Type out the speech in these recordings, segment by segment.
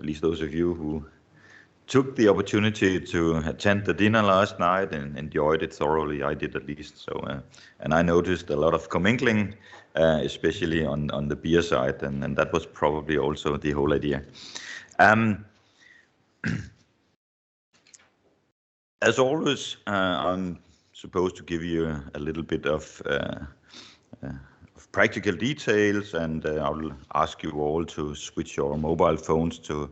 at least those of you who took the opportunity to attend the dinner last night and enjoyed it thoroughly. I did at least. So, and I noticed a lot of commingling, especially on the beer side, and that was probably also the whole idea. As always, I'm supposed to give you a little bit of practical details, and I will ask you all to switch your mobile phones to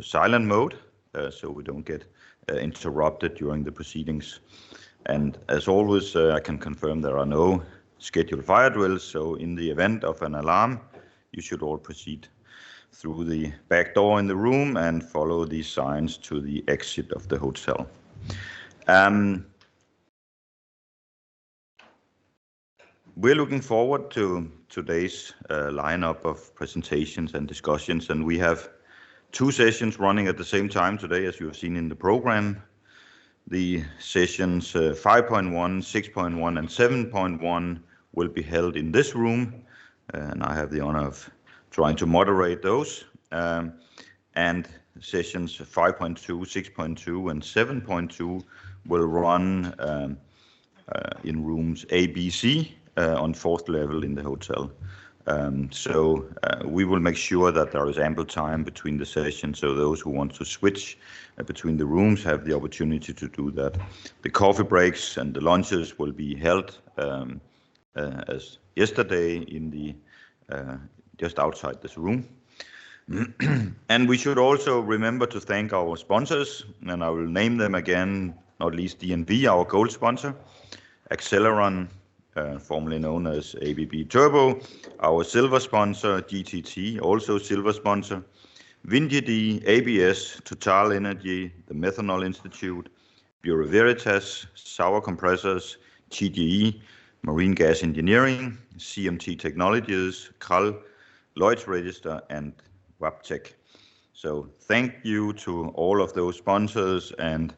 silent mode, so we don't get interrupted during the proceedings. And as always, I can confirm there are no scheduled fire drills, so in the event of an alarm, you should all proceed through the back door in the room and follow these signs to the exit of the hotel. We're looking forward to today's lineup of presentations and discussions, and we have two sessions running at the same time today, as you have seen in the program. The sessions 5.1, 6.1, and 7.1 will be held in this room, and I have the honor of trying to moderate those. And sessions 5.2, 6.2, and 7.2 will run in rooms A, B, C on 4th level in the hotel. So we will make sure that there is ample time between the sessions, so those who want to switch between the rooms have the opportunity to do that. The coffee breaks and the lunches will be held as yesterday in the just outside this room. And we should also remember to thank our sponsors, and I will name them again, not least DNV, our gold sponsor, Acceleron, formerly known as ABB Turbo, our silver sponsor, GTT, also silver sponsor, Vinci, ABS, Total Energy, the Methanol Institute, Bureau Veritas, Sour Compressors, TGE, Marine Gas Engineering, CMT Technologies, Kral, Lloyd's Register, and Wabtec. So thank you to all of those sponsors, and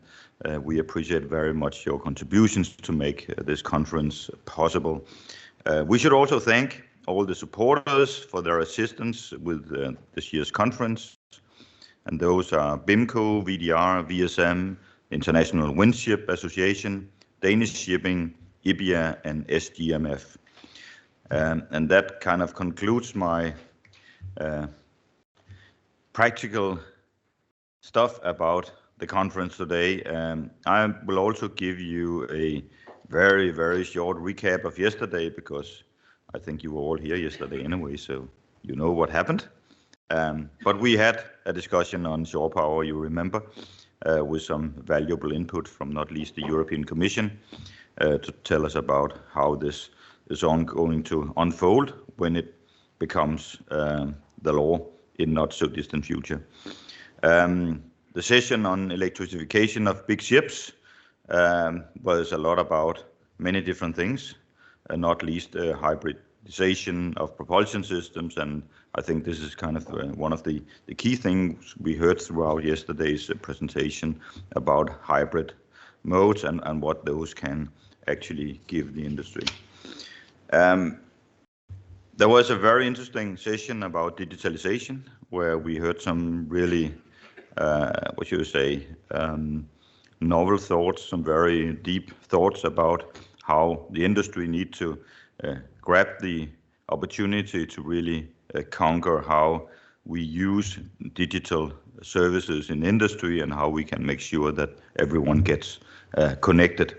we appreciate very much your contributions to make this conference possible. We should also thank all the supporters for their assistance with this year's conference, and those are BIMCO, VDR, VSM, International Windship Association, Danish Shipping, IBIA, and SGMF. And that kind of concludes my practical stuff about the conference today. I will also give you a very, very short recap of yesterday, because I think you were all here yesterday anyway, so you know what happened. But we had a discussion on shore power, you remember, with some valuable input from not least the European Commission to tell us about how this is going to unfold when it becomes the law in not so distant future. The session on electrification of big ships was a lot about many different things, not least hybridization of propulsion systems, and I think this is kind of one of the key things we heard throughout yesterday's presentation about hybrid modes and what those can actually give the industry. There was a very interesting session about digitalization, where we heard some really, what should you say, novel thoughts, some very deep thoughts about how the industry need to grab the opportunity to really conquer how we use digital services in industry and how we can make sure that everyone gets connected,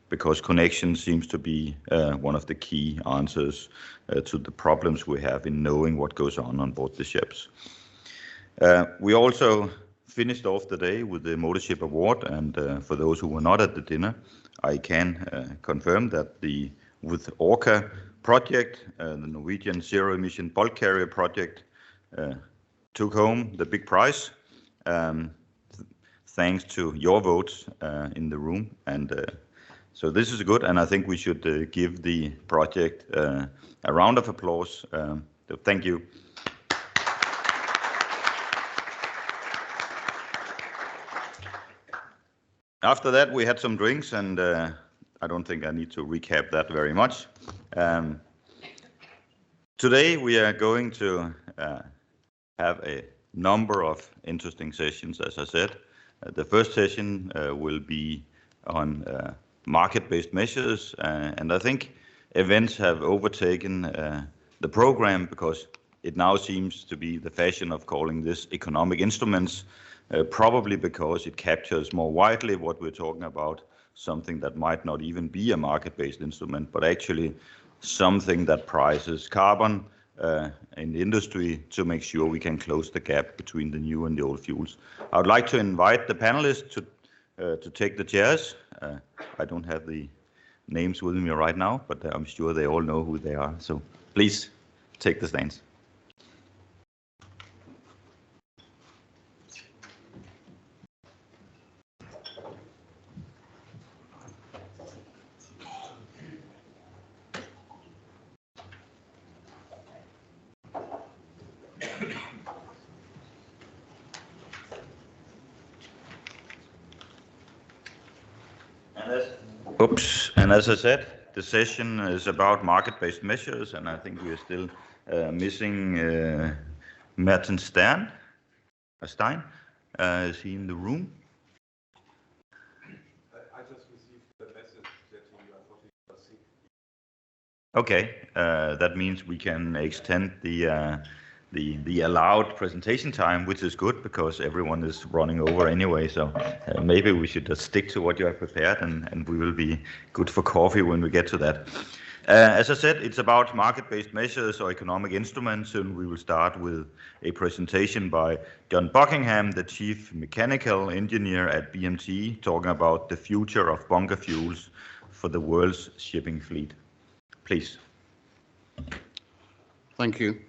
because connection seems to be one of the key answers to the problems we have in knowing what goes on board the ships. We also finished off the day with the Motorship Award, and for those who were not at the dinner, I can confirm that with Orca project, the Norwegian Zero Emission Bulk Carrier project, took home the big prize, thanks to your votes in the room. And so this is good, and I think we should give the project a round of applause. So thank you. After that, we had some drinks, and I don't think I need to recap that very much. Today, we are going to have a number of interesting sessions, as I said. The first session will be on market-based measures, and I think events have overtaken the program because it now seems to be the fashion of calling this economic instruments, probably because it captures more widely what we're talking about, something that might not even be a market-based instrument, but actually something that prices carbon in the industry to make sure we can close the gap between the new and the old fuels. I would like to invite the panelists to take the chairs. I don't have the names with me right now, but I'm sure they all know who they are. So please take the stands. And as I said, the session is about market-based measures, and I think we are still missing Martin Stein. Is he in the room? I just received the message that you are sick. Okay, that means we can extend the allowed presentation time, which is good because everyone is running over anyway. So maybe we should just stick to what you have prepared, and we will be good for coffee when we get to that. As I said, it's about market-based measures or economic instruments, and we will start with a presentation by John Buckingham, the Chief Mechanical Engineer at BMT, talking about the future of bunker fuels for the world's shipping fleet. Please. Thank you.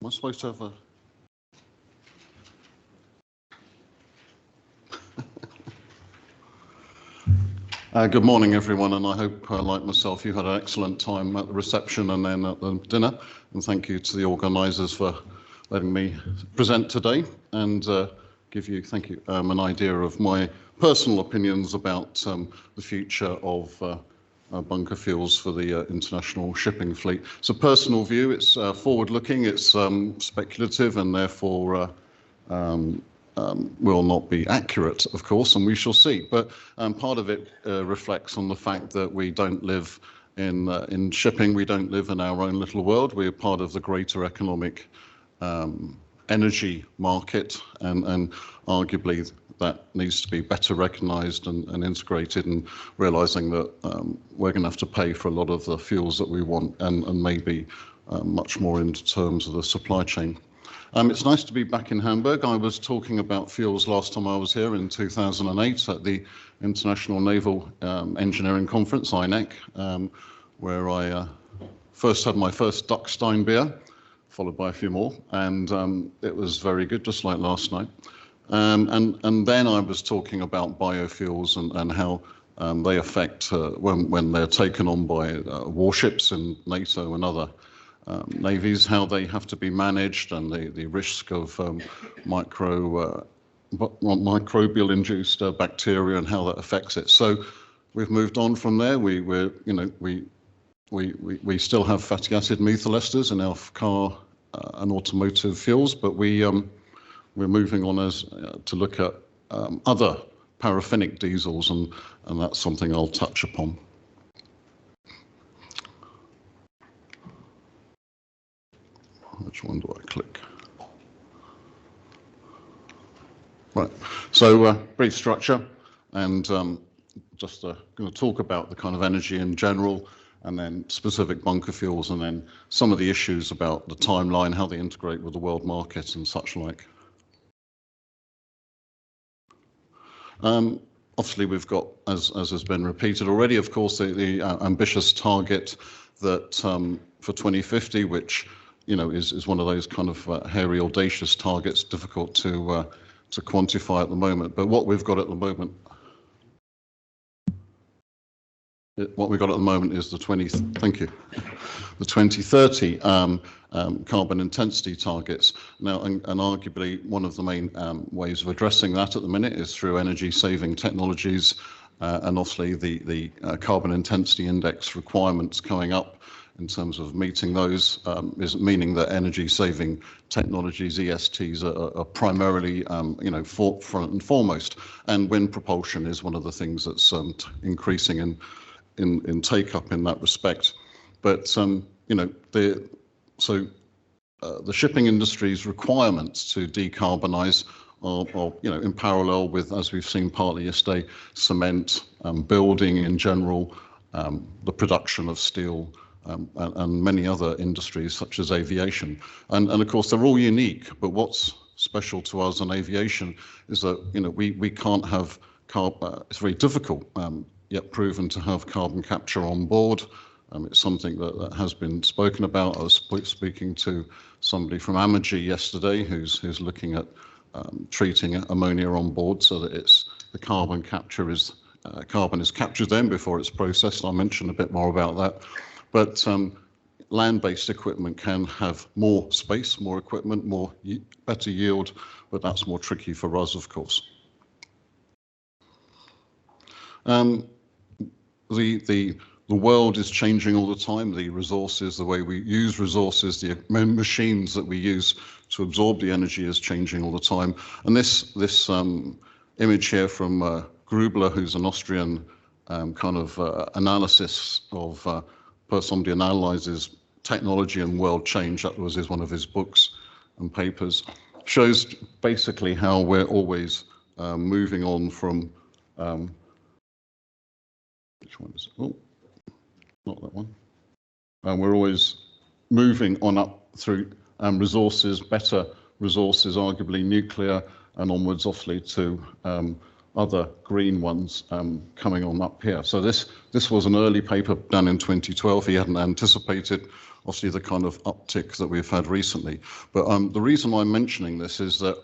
Am I supposed to have a... Good morning, everyone, and I hope, like myself, you had an excellent time at the reception and then at the dinner. And thank you to the organisers for letting me present today and give you, thank you, an idea of my personal opinions about the future of bunker fuels for the international shipping fleet. It's a personal view, it's forward-looking, it's speculative, and therefore will not be accurate, of course, and we shall see. But part of it reflects on the fact that we don't live in shipping, we don't live in our own little world. We're part of the greater economic energy market, and arguably that needs to be better recognised and integrated, and realising that we're going to have to pay for a lot of the fuels that we want, and maybe much more in terms of the supply chain. It's nice to be back in Hamburg. I was talking about fuels last time I was here in 2008 at the International Naval Engineering Conference, INEC, where I first had my first Duckstein beer, followed by a few more, and it was very good, just like last night. And then I was talking about biofuels and how they affect when they're taken on by warships in NATO and other navies, how they have to be managed, and the risk of microbial-induced bacteria and how that affects it. So we've moved on from there. We still have fatty acid methyl esters in our car and automotive fuels, but we're moving on to look at other paraffinic diesels, and that's something I'll touch upon. Which one do I click? Right, so brief structure, and just going to talk about the kind of energy in general, and then specific bunker fuels, and then some of the issues about the timeline, how they integrate with the world market and such like. Obviously, we've got, as has been repeated already, of course, the ambitious target that for 2050, which is one of those kind of hairy, audacious targets, difficult to quantify at the moment. But what we've got at the moment, is the 2030 carbon intensity targets. Now, and arguably one of the main ways of addressing that at the minute is through energy-saving technologies and obviously the carbon intensity index requirements coming up in terms of meeting those is meaning that energy saving technologies, ESTs, are primarily front and foremost, and wind propulsion is one of the things that's increasing in take up in that respect. But the shipping industry's requirements to decarbonize are in parallel with, as we've seen partly yesterday, cement, building in general, the production of steel, and many other industries such as aviation. And of course, they're all unique, but what's special to us in aviation is that we can't have it's very difficult yet proven to have carbon capture on board. It's something that has been spoken about. I was speaking to somebody from Amogy yesterday who's looking at treating ammonia on board so that the carbon capture is carbon is captured then before it's processed. I'll mention a bit more about that. But land-based equipment can have more space, more equipment, better yield, but that's more tricky for us, of course. The world is changing all the time. The resources, the way we use resources, the machines that we use to absorb the energy is changing all the time. And this image here from Grubler, who's an Austrian analysis of somebody analyzes technology and world change. That was one of his books and papers. Shows basically how we're always moving on from. Which one is it? Oh, not that one. We're always moving on up through resources, better resources, arguably nuclear, and onwards, obviously, to other green ones coming on up here. So this was an early paper done in 2012. He hadn't anticipated, obviously, the kind of uptick that we've had recently. But the reason why I'm mentioning this is that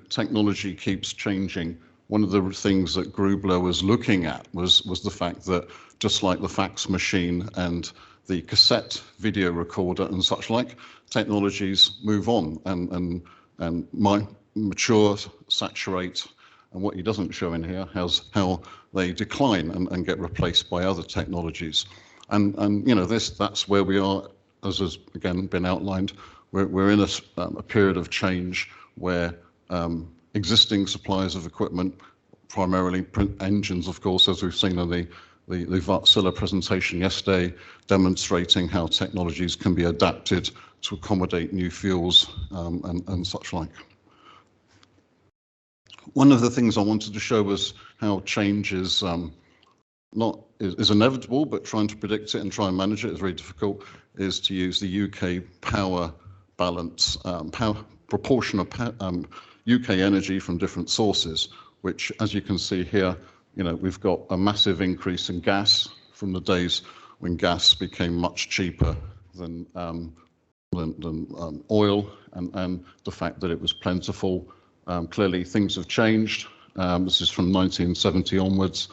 technology keeps changing. One of the things that Grubler was looking at was the fact that just like the fax machine and the cassette video recorder and such like, technologies move on and might mature, saturate, and what he doesn't show in here is how they decline and get replaced by other technologies. And that's where we are, as has again been outlined. We're in a period of change where existing suppliers of equipment, primarily engines, of course, as we've seen in the Wärtsilä presentation yesterday, demonstrating how technologies can be adapted to accommodate new fuels and such like. One of the things I wanted to show was how change is inevitable, but trying to predict it and try and manage it is very difficult. Is to use the UK power balance, proportion of UK energy from different sources, which, as you can see here, we've got a massive increase in gas from the days when gas became much cheaper than oil, and the fact that it was plentiful. Clearly, things have changed. This is from 1970 onwards.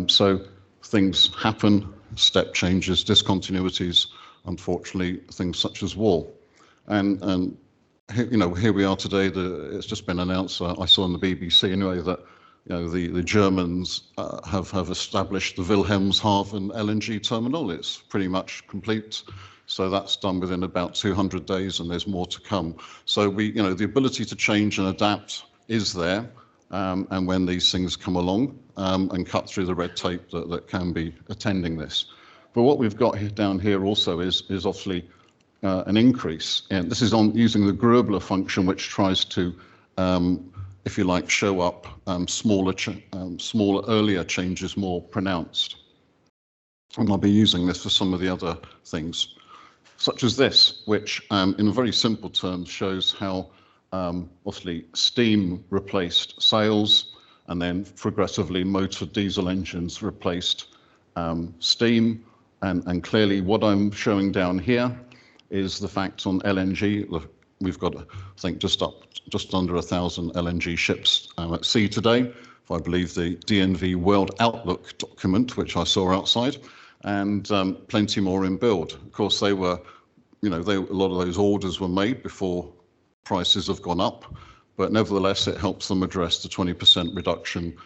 So things happen, step changes, discontinuities, unfortunately, things such as war. And here we are today. It's just been announced, I saw on the BBC anyway, that the Germans have established the Wilhelmshaven LNG terminal. It's pretty much complete. So that's done within about 200 days, and there's more to come. So the ability to change and adapt is there, and when these things come along and cut through the red tape that can be attending this. But what we've got down here also is obviously an increase, and this is on using the Grubler function, which tries to, if you like, show up smaller, earlier changes more pronounced. And I'll be using this for some of the other things, such as this, which in very simple terms shows how obviously steam replaced sails, and then progressively motor diesel engines replaced steam. And clearly what I'm showing down here is the fact on LNG. We've got, I think, just under 1,000 LNG ships at sea today, if I believe the DNV World Outlook document, which I saw outside, and plenty more in build. Of course, a lot of those orders were made before prices have gone up, but nevertheless, it helps them address the 20% reduction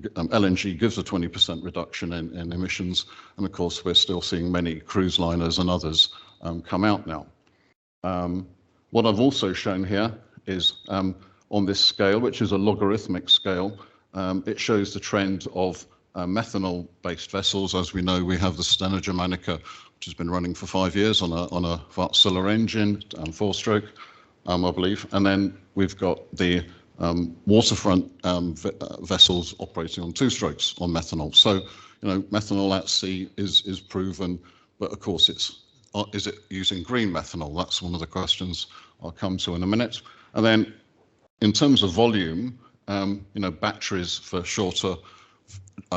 LNG gives a 20% reduction in emissions, and of course we're still seeing many cruise liners and others come out now. What I've also shown here is on this scale, which is a logarithmic scale, it shows the trend of methanol-based vessels. As we know, we have the Stena Germanica, which has been running for 5 years on a Wärtsilä engine, 4-stroke, I believe, and then we've got the waterfront vessels operating on 2 strokes on methanol. So, you know, methanol at sea is proven, but of course is it using green methanol? That's one of the questions I'll come to in a minute. And then in terms of volume, you know, batteries for shorter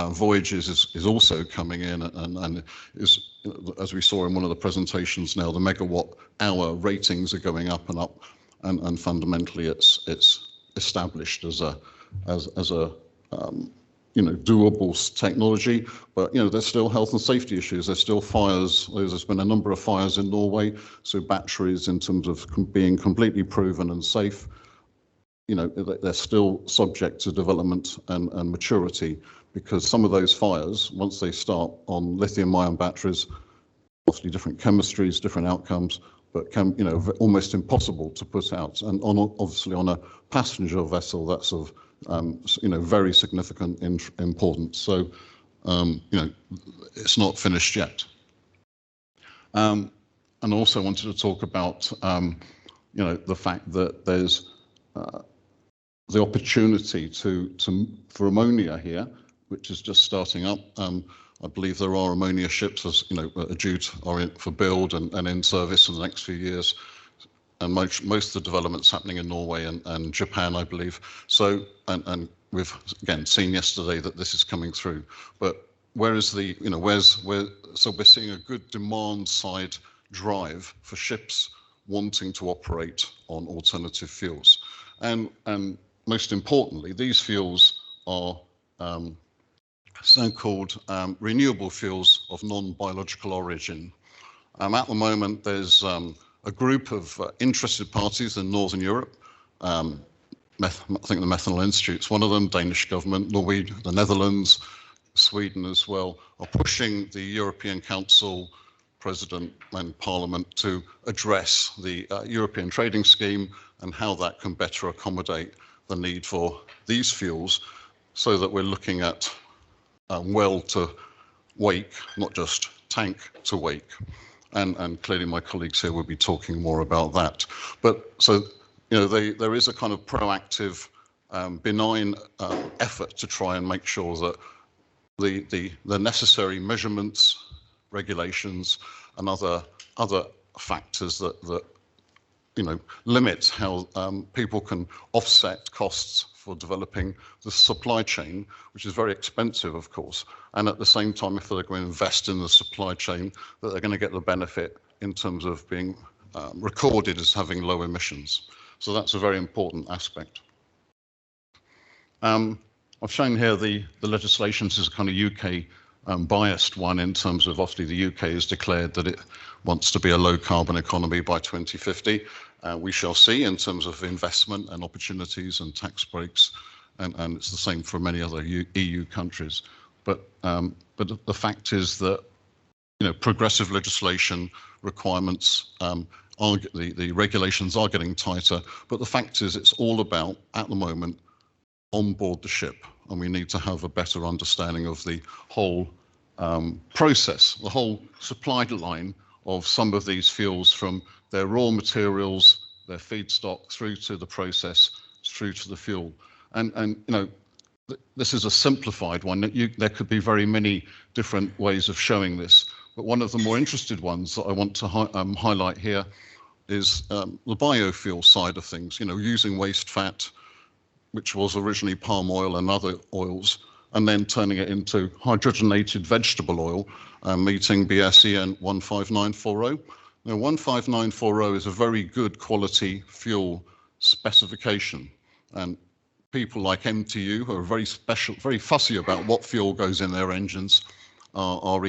voyages is also coming in, and is, as we saw in one of the presentations now, the megawatt hour ratings are going up and up, and fundamentally it's established as a you know, doable technology. But you know, there's still health and safety issues. There's still fires. There's been a number of fires in Norway, so batteries, in terms of being completely proven and safe, you know, they're still subject to development and maturity, because some of those fires, once they start on lithium-ion batteries, obviously different chemistries, different outcomes, but you know, almost impossible to put out. And obviously on a passenger vessel, that's of you know, very significant importance. So you know, it's not finished yet. And also wanted to talk about you know, the fact that there's the opportunity for ammonia here, which is just starting up. I believe there are ammonia ships, as you know, are for build and in service in the next few years. And most of the developments happening in Norway and Japan, I believe. So, and we've again seen yesterday that this is coming through. But where is the, you know, so we're seeing a good demand side drive for ships wanting to operate on alternative fuels. And most importantly, these fuels are so-called renewable fuels of non-biological origin. At the moment, there's a group of interested parties in Northern Europe. I think the Methanol Institute's one of them, Danish government, Norway, the Netherlands, Sweden as well, are pushing the European Council President and Parliament to address the European trading scheme and how that can better accommodate the need for these fuels, so that we're looking at well to wake, not just tank to wake. And clearly my colleagues here will be talking more about that. But so, you know, there is a kind of proactive, benign effort to try and make sure that the necessary measurements, regulations, and other factors that you know, limit how people can offset costs for developing the supply chain, which is very expensive, of course. And at the same time, if they're going to invest in the supply chain, that they're going to get the benefit in terms of being recorded as having low emissions. So that's a very important aspect. I've shown here the legislation. This is a kind of UK biased one, in terms of, obviously the UK has declared that it wants to be a low carbon economy by 2050. We shall see in terms of investment and opportunities and tax breaks, and it's the same for many other EU countries. But the fact is that, you know, progressive legislation requirements, the regulations are getting tighter, but the fact is it's all about, at the moment, on board the ship, and we need to have a better understanding of the whole process, the whole supply line of some of these fuels, from their raw materials, their feedstock, through to the process, through to the fuel. And you know, this is a simplified one. There could be very many different ways of showing this, but one of the more interested ones that I want to highlight here is the biofuel side of things. You know, using waste fat, which was originally palm oil and other oils, and then turning it into hydrogenated vegetable oil, meeting BSEN 15940. Now, 15940 is a very good quality fuel specification, and people like MTU, who are very special, very fussy about what fuel goes in their engines, are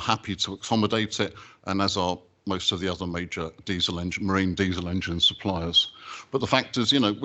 happy to accommodate it, and as are most of the other major marine diesel engine suppliers. But the fact is, you know,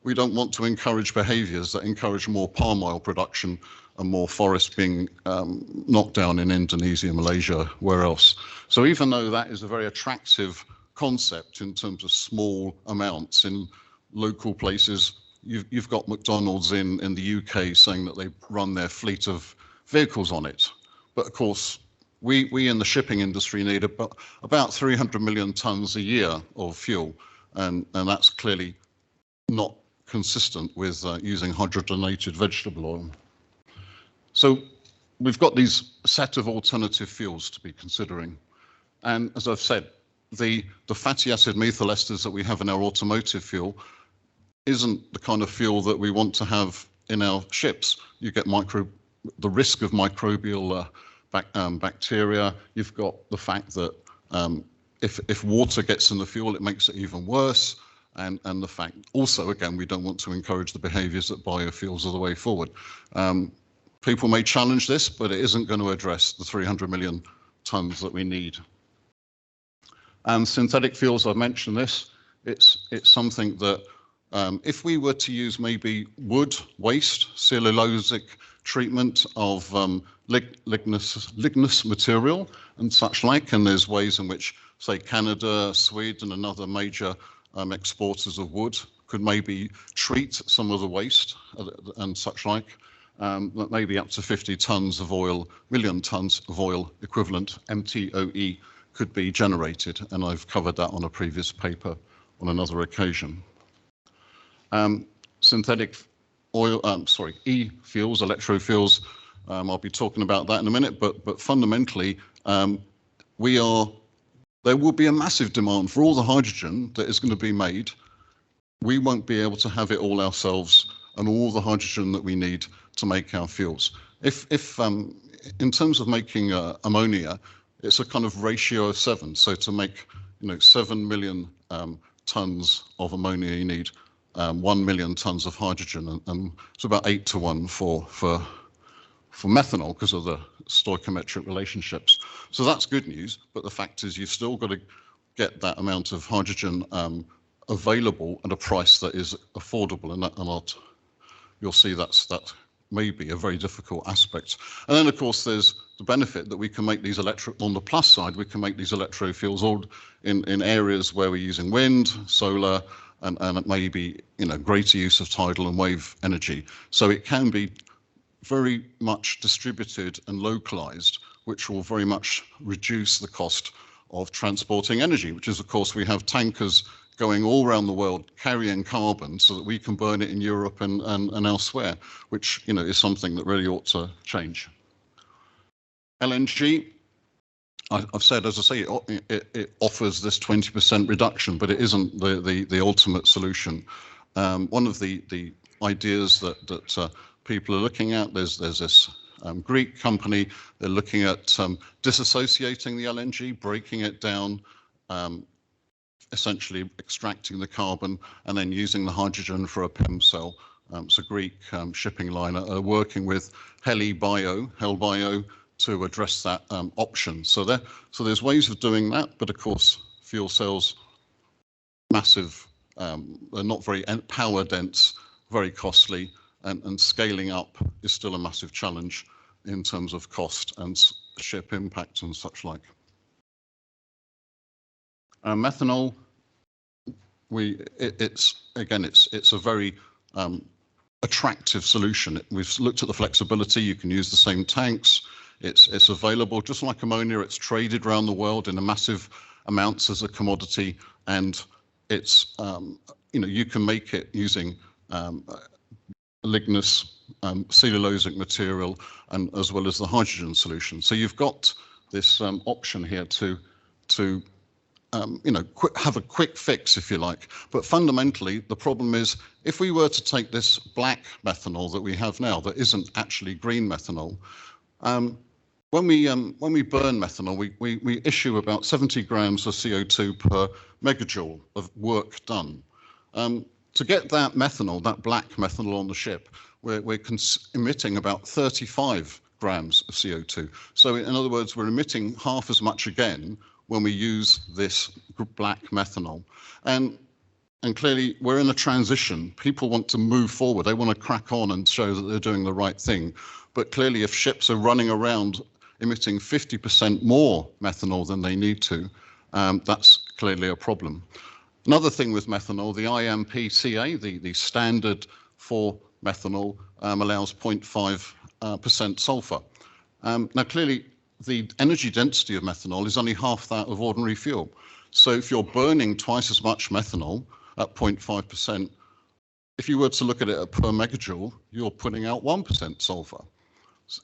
we don't want to encourage behaviours that encourage more palm oil production and more forest being knocked down in Indonesia, Malaysia, where else. So even though that is a very attractive concept in terms of small amounts in local places, you've got McDonald's in the UK saying that they run their fleet of vehicles on it. But of course, we in the shipping industry need about 300 million tonnes a year of fuel, and that's clearly not consistent with using hydrogenated vegetable oil. So we've got these set of alternative fuels to be considering. And as I've said, the fatty acid methyl esters that we have in our automotive fuel isn't the kind of fuel that we want to have in our ships. You get the risk of microbial bacteria. You've got the fact that if water gets in the fuel, it makes it even worse. And the fact also, again, we don't want to encourage the behaviours that biofuels are the way forward. People may challenge this, but it isn't going to address the 300 million tonnes that we need. And synthetic fuels, I've mentioned this, it's something that if we were to use maybe wood waste, cellulosic treatment of lignous material and such like, and there's ways in which, say, Canada, Sweden and other major exporters of wood could maybe treat some of the waste and such like, maybe up to 50 tonnes of oil, million tonnes of oil equivalent, MTOE, could be generated, and I've covered that on a previous paper on another occasion. Synthetic oil, e-fuels, electrofuels, I'll be talking about that in a minute, but fundamentally, there will be a massive demand for all the hydrogen that is going to be made. We won't be able to have it all ourselves and all the hydrogen that we need to make our fuels. If in terms of making ammonia, it's a kind of ratio of 7. So to make 7 million tons of ammonia, you need 1 million tons of hydrogen, and it's about 8 to 1 for methanol because of the stoichiometric relationships. So that's good news, but the fact is you've still got to get that amount of hydrogen available at a price that is affordable, and you'll see that may be a very difficult aspect. And then of course there's the benefit that we can make these on the plus side, we can make these electrofuels all in areas where we're using wind, solar, and maybe greater use of tidal and wave energy. So it can be very much distributed and localized, which will very much reduce the cost of transporting energy, which is, of course, we have tankers going all around the world carrying carbon so that we can burn it in Europe and elsewhere, which is something that really ought to change. LNG, I've said, as I say, it offers this 20% reduction, but it isn't the ultimate solution. One of the ideas that people are looking at, there's this Greek company, they're looking at disassociating the LNG, breaking it down, essentially extracting the carbon and then using the hydrogen for a PEM cell. It's a Greek shipping liner working with HellBio to address that option. So there's ways of doing that, but of course fuel cells, massive, they're not very power dense, very costly, and scaling up is still a massive challenge in terms of cost and ship impact and such like. Methanol, it's a very attractive solution. We've looked at the flexibility. You can use the same tanks. It's available just like ammonia. It's traded around the world in a massive amounts as a commodity, and it's you can make it using lignous cellulosic material and as well as the hydrogen solution. So you've got this option here to have a quick fix, if you like. But fundamentally, the problem is if we were to take this black methanol that we have now, that isn't actually green methanol, when we burn methanol, we issue about 70 grams of CO2 per megajoule of work done. To get that methanol, that black methanol on the ship, we're emitting about 35 grams of CO2. So in other words, we're emitting half as much again when we use this black methanol. And and clearly we're in a transition. People want to move forward. They want to crack on and show that they're doing the right thing. But clearly if ships are running around emitting 50% more methanol than they need to, that's clearly a problem. Another thing with methanol, the IMPCA, the standard for methanol, allows 0.5% sulfur. Now clearly the energy density of methanol is only half that of ordinary fuel. So if you're burning twice as much methanol at 0.5%, if you were to look at it per megajoule, you're putting out 1% sulfur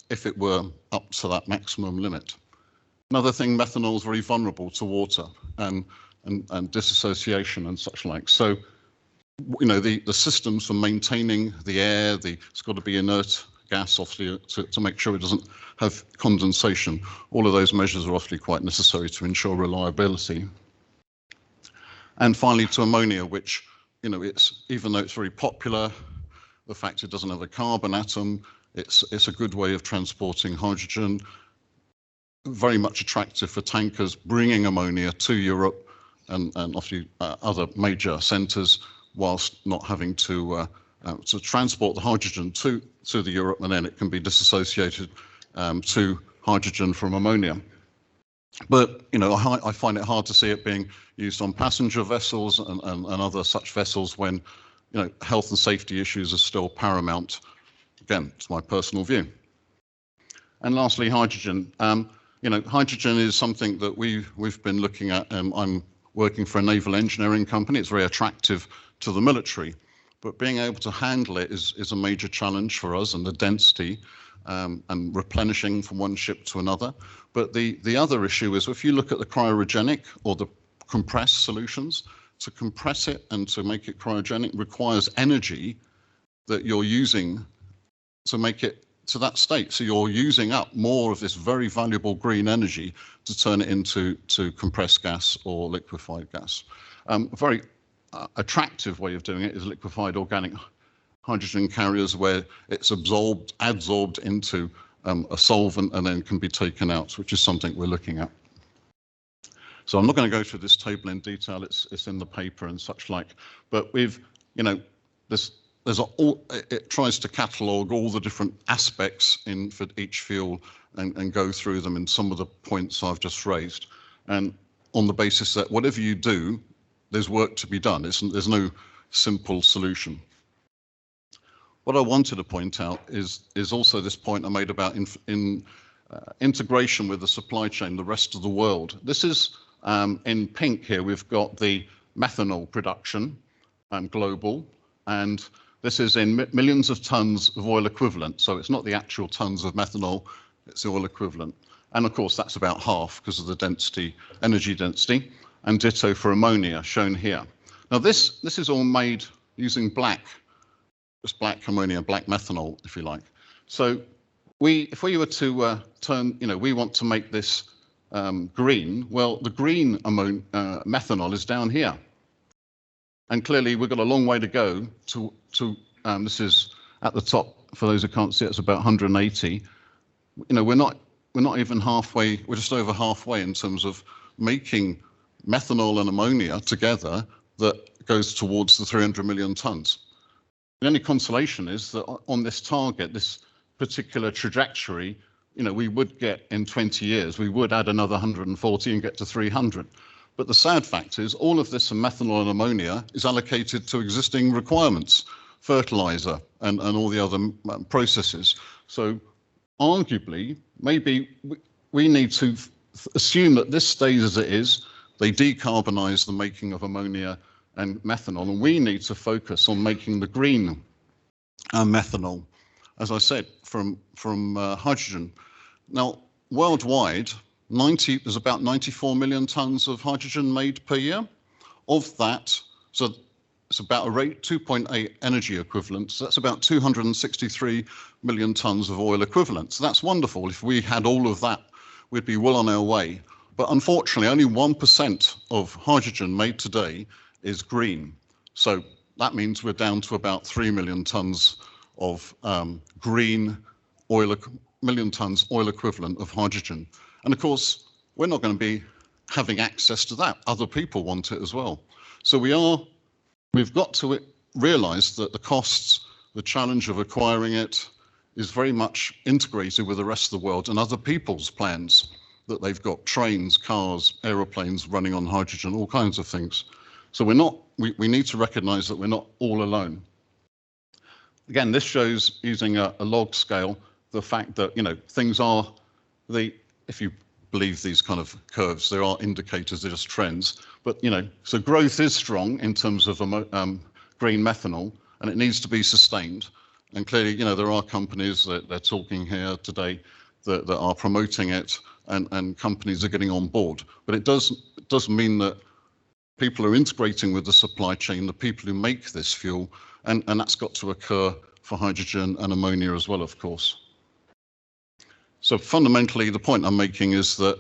if it were up to that maximum limit. Another thing, methanol is very vulnerable to water and dissociation and such like. So, you know, the systems for maintaining the air, it's got to be inert gas, obviously, to make sure it doesn't have condensation. All of those measures are obviously quite necessary to ensure reliability. And finally, to ammonia, which, you know, even though it's very popular, the fact it doesn't have a carbon atom, it's a good way of transporting hydrogen, very much attractive for tankers bringing ammonia to Europe and obviously other major centres, whilst not having to transport the hydrogen to the Europe, and then it can be disassociated to hydrogen from ammonia. But, you know, I find it hard to see it being used on passenger vessels and other such vessels when, you know, health and safety issues are still paramount. Again, it's my personal view. And lastly, hydrogen. You know, hydrogen is something that we've been looking at. I'm working for a naval engineering company. It's very attractive to the military, but being able to handle it is a major challenge for us, and the density and replenishing from one ship to another. But the other issue is if you look at the cryogenic or the compressed solutions, to compress it and to make it cryogenic requires energy that you're using to make it to that state. So you're using up more of this very valuable green energy to turn it into compressed gas or liquefied gas. A very attractive way of doing it is liquefied organic hydrogen carriers, where it's adsorbed into a solvent and then can be taken out, which is something we're looking at. So I'm not going to go through this table in detail. It's in the paper and such like. But we've, you know, it tries to catalogue all the different aspects for each fuel and go through them in some of the points I've just raised. And on the basis that whatever you do, there's work to be done. There's no simple solution. What I wanted to point out is also this point I made about integration with the supply chain, the rest of the world. This is in pink here. We've got the methanol production global, and this is in millions of tons of oil equivalent. So it's not the actual tons of methanol, it's the oil equivalent. And of course, that's about half because of the density, energy density, and ditto for ammonia shown here. Now this is all made using just black ammonia, black methanol, if you like. So if we were to turn, you know, we want to make this green, well, the green methanol is down here. And clearly we've got a long way to go to this is at the top, for those who can't see, it's about 180. You know, we're not even halfway, we're just over halfway in terms of making methanol and ammonia together that goes towards the 300 million tons. The only consolation is that on this target, this particular trajectory, you know, we would get in 20 years, we would add another 140 and get to 300. But the sad fact is all of this methanol and ammonia is allocated to existing requirements, fertilizer and all the other processes. So arguably, maybe we need to assume that this stays as it is. They decarbonize the making of ammonia and methanol, and we need to focus on making the green methanol, as I said, from hydrogen. Now, worldwide, there's about 94 million tons of hydrogen made per year. Of that, so it's about a rate 2.8 energy equivalent. So that's about 263 million tons of oil equivalent. So that's wonderful. If we had all of that, we'd be well on our way. But unfortunately, only 1% of hydrogen made today is green. So that means we're down to about 3 million tons of green oil, million tons oil equivalent of hydrogen. And of course, we're not going to be having access to that. Other people want it as well. So we're we've got to realize that the costs, the challenge of acquiring it is very much integrated with the rest of the world and other people's plans that they've got, trains, cars, aeroplanes running on hydrogen, all kinds of things. So we need to recognize that we're not all alone. Again, this shows, using a log scale, the fact that, things are, if you believe these kind of curves, there are indicators, they're just trends. But, so growth is strong in terms of green methanol, and it needs to be sustained. And clearly, there are companies that they're talking here today that are promoting it, and companies are getting on board. But it does mean that people are integrating with the supply chain, the people who make this fuel, and that's got to occur for hydrogen and ammonia as well, of course. So fundamentally, the point I'm making is that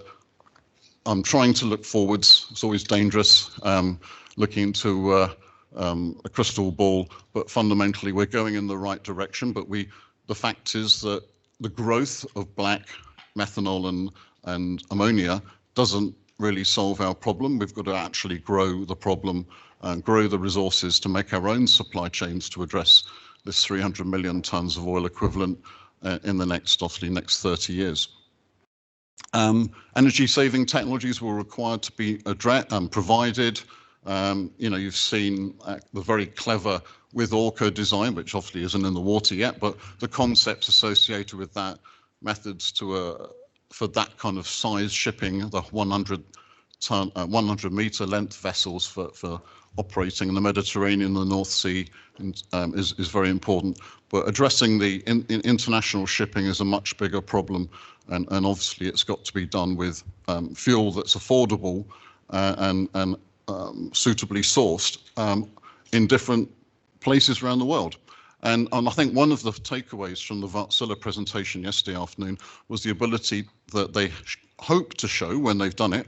I'm trying to look forwards. It's always dangerous looking into a crystal ball, but fundamentally we're going in the right direction. But the fact is that the growth of black methanol and ammonia doesn't really solve our problem. We've got to actually grow the problem and grow the resources to make our own supply chains to address this 300 million tons of oil equivalent in the next 30 years. Energy saving technologies will require to be provided. You've seen the very clever with Orca design, which obviously isn't in the water yet, but the concepts associated with that, methods for that kind of size shipping, the 100 meter length vessels for operating in the Mediterranean, the North Sea is very important. But addressing the international shipping is a much bigger problem, and obviously it's got to be done with fuel that's affordable and suitably sourced in different places around the world. And I think one of the takeaways from the Wärtsilä presentation yesterday afternoon was the ability that they hope to show when they've done it,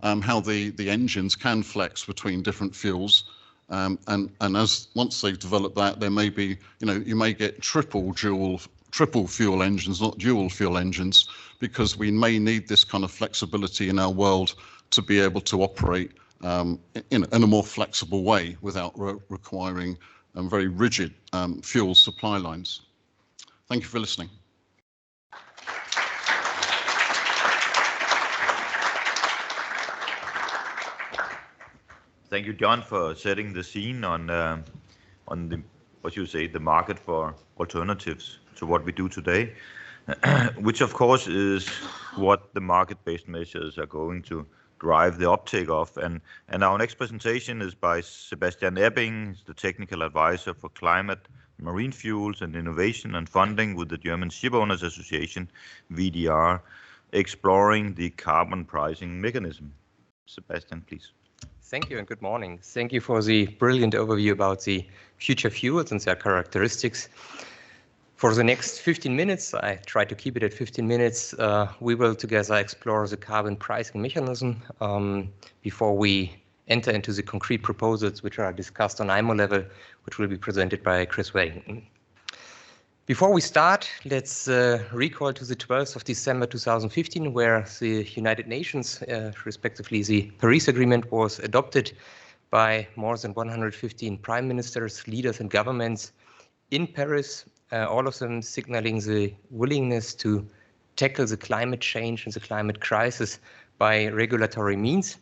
how the engines can flex between different fuels. And once they've developed that, there may be, you may get triple fuel engines, not dual fuel engines, because we may need this kind of flexibility in our world to be able to operate in a more flexible way without requiring very rigid fuel supply lines. Thank you for listening. Thank you, John, for setting the scene on the market for alternatives to what we do today, which of course is what the market-based measures are going to drive the uptake of. And our next presentation is by Sebastian Ebbing, the technical advisor for climate, marine fuels and innovation and funding with the German Shipowners Association, VDR, exploring the carbon pricing mechanism. Sebastian, please. Thank you and good morning. Thank you for the brilliant overview about the future fuels and their characteristics. For the next 15 minutes, I try to keep it at 15 minutes, we will together explore the carbon pricing mechanism before we enter into the concrete proposals which are discussed on IMO level, which will be presented by Chris Waddington. Before we start, let's recall to the 12th of December 2015, where the United Nations, respectively the Paris Agreement, was adopted by more than 115 prime ministers, leaders and governments in Paris, all of them signaling the willingness to tackle the climate change and the climate crisis by regulatory means.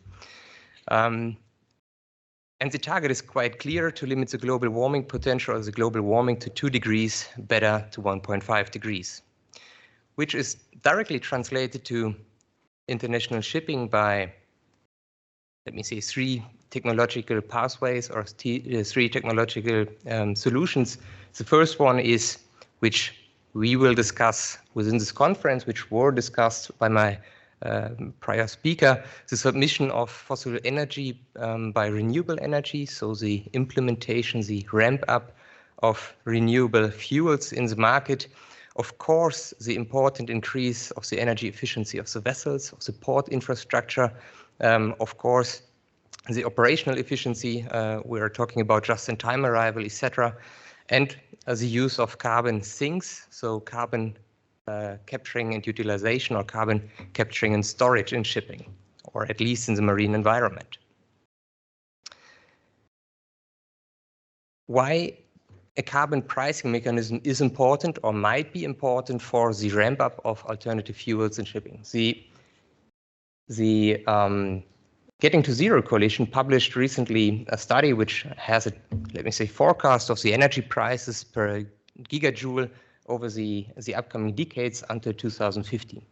And the target is quite clear: to limit the global warming potential of the global warming to 2 degrees, better to 1.5 degrees, which is directly translated to international shipping by, let me say, 3 technological pathways or 3 technological solutions. The first one is, which we will discuss within this conference, which were discussed by my prior speaker, the submission of fossil energy by renewable energy, so the implementation, the ramp up of renewable fuels in the market. Of course, the important increase of the energy efficiency of the vessels, of the port infrastructure, of course, the operational efficiency, we are talking about just-in-time arrival, etc., and the use of carbon sinks, so carbon capturing and utilization, or carbon capturing and storage in shipping, or at least in the marine environment. why a carbon pricing mechanism is important or might be important for the ramp up of alternative fuels in shipping. The Getting to Zero Coalition published recently a study which has a, let me say, forecast of the energy prices per gigajoule over the upcoming decades until 2050,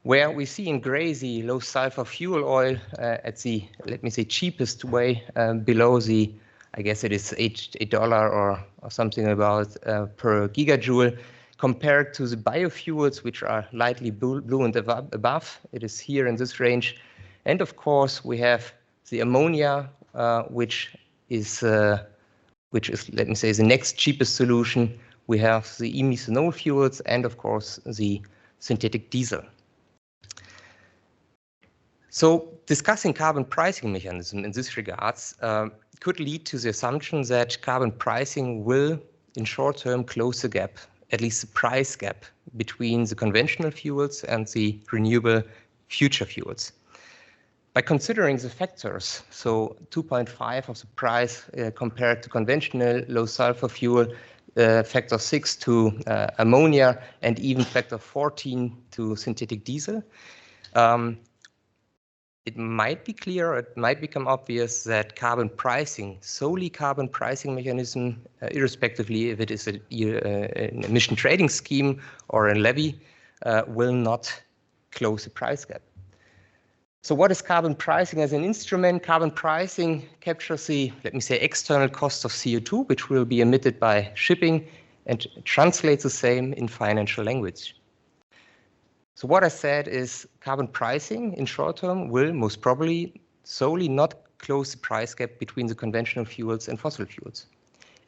where we see in gray the low sulfur fuel oil at the, let me say, cheapest way below the, I guess it is $8 or something about per gigajoule, compared to the biofuels, which are lightly blue and above. It is here in this range. And of course, we have the ammonia, which is, let me say, the next cheapest solution. We have the e-methanol fuels and, of course, the synthetic diesel. So discussing carbon pricing mechanism in this regards could lead to the assumption that carbon pricing will, in short term, close the gap, at least the price gap, between the conventional fuels and the renewable future fuels. By considering the factors, so 2.5 of the price compared to conventional low sulfur fuel, factor 6 to ammonia, and even factor 14 to synthetic diesel, it might be clear, or it might become obvious that carbon pricing, solely carbon pricing mechanism, irrespectively if it is an emission trading scheme or a levy, will not close the price gap. So what is carbon pricing as an instrument? Carbon pricing captures the, let me say, external cost of CO2, which will be emitted by shipping, and translates the same in financial language. So what I said is carbon pricing in short term will most probably solely not close the price gap between the conventional fuels and fossil fuels.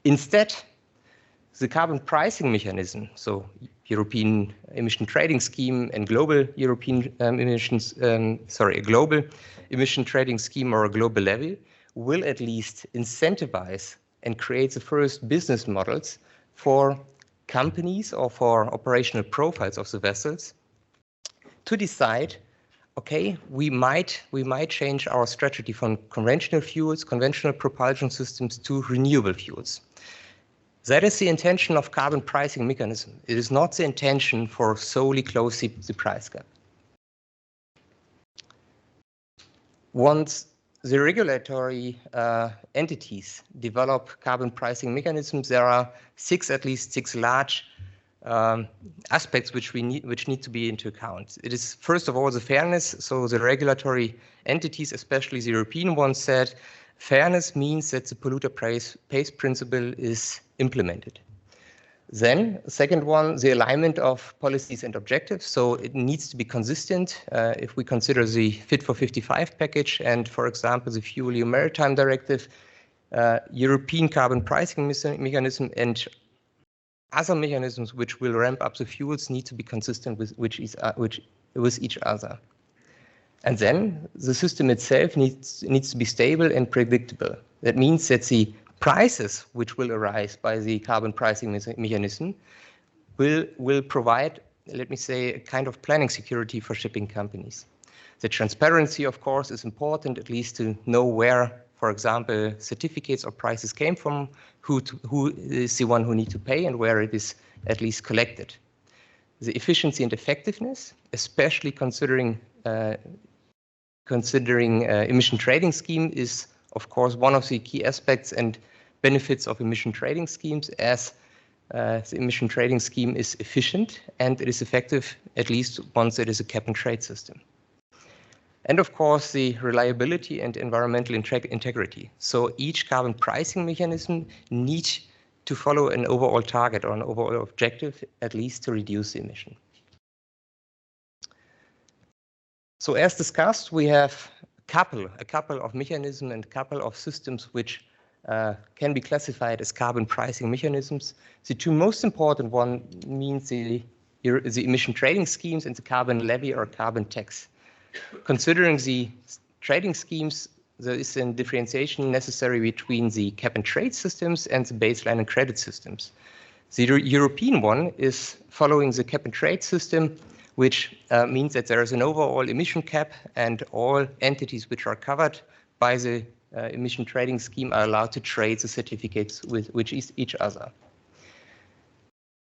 Instead, the carbon pricing mechanism, so European emission trading scheme and global European a global emission trading scheme or a global levy, will at least incentivize and create the first business models for companies or for operational profiles of the vessels to decide, okay, we might change our strategy from conventional fuels, conventional propulsion systems, to renewable fuels. That is the intention of carbon pricing mechanism. It is not the intention for solely close the price gap. Once the regulatory entities develop carbon pricing mechanisms, there are at least six large aspects which need to be into account. It is first of all the fairness. So the regulatory entities, especially the European ones, said fairness means that the polluter pays principle is implemented. Then, second one, the alignment of policies and objectives. So it needs to be consistent. If we consider the Fit for 55 package and, for example, the FuelEU Maritime Directive, European carbon pricing mechanism and other mechanisms which will ramp up the fuels need to be consistent with each other. And then the system itself needs to be stable and predictable. That means that the prices which will arise by the carbon pricing mechanism will provide, let me say, a kind of planning security for shipping companies. The transparency, of course, is important, at least to know where, for example, certificates or prices came from, who is the one who needs to pay, and where it is at least collected. The efficiency and effectiveness, especially considering emission trading scheme, is of course one of the key aspects and benefits of emission trading schemes, as the emission trading scheme is efficient and it is effective at least once it is a cap and trade system. And of course, the reliability and environmental integrity. So each carbon pricing mechanism needs to follow an overall target or an overall objective, at least to reduce the emission. So as discussed, we have a couple of mechanisms and a couple of systems which can be classified as carbon pricing mechanisms. The two most important one means the emission trading schemes and the carbon levy or carbon tax. Considering the trading schemes, there is a differentiation necessary between the cap and trade systems and the baseline and credit systems. The European one is following the cap and trade system, which means that there is an overall emission cap and all entities which are covered by the emission trading scheme are allowed to trade the certificates with each other.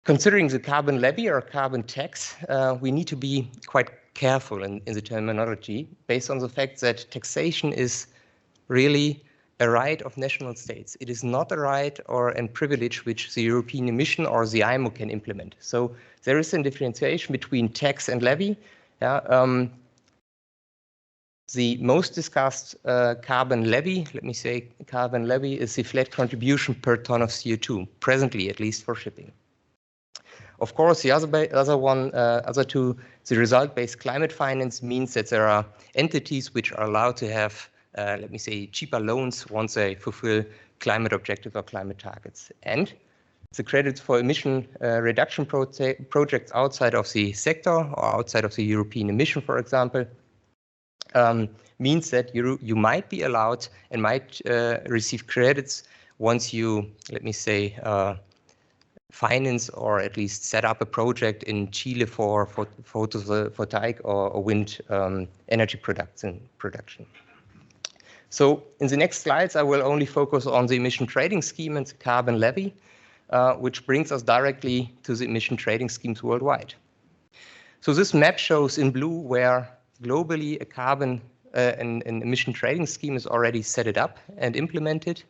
Considering the carbon levy or carbon tax, we need to be quite careful in the terminology based on the fact that taxation is really a right of national states. It is not a right or a privilege which the European Emission or the IMO can implement. So there is a differentiation between tax and levy. The most discussed carbon levy, let me say carbon levy, is the flat contribution per ton of CO2, presently at least for shipping. Of course, the other two, the result-based climate finance means that there are entities which are allowed to have, let me say, cheaper loans once they fulfill climate objectives or climate targets. And the credits for emission reduction projects outside of the sector or outside of the European emission, for example, means that you might be allowed and might receive credits once you, let me say, finance or at least set up a project in Chile for photovoltaic or wind energy production. So in the next slides, I will only focus on the emission trading scheme and the carbon levy, which brings us directly to the emission trading schemes worldwide. So this map shows in blue where globally a carbon an emission trading scheme is already set it up and implemented.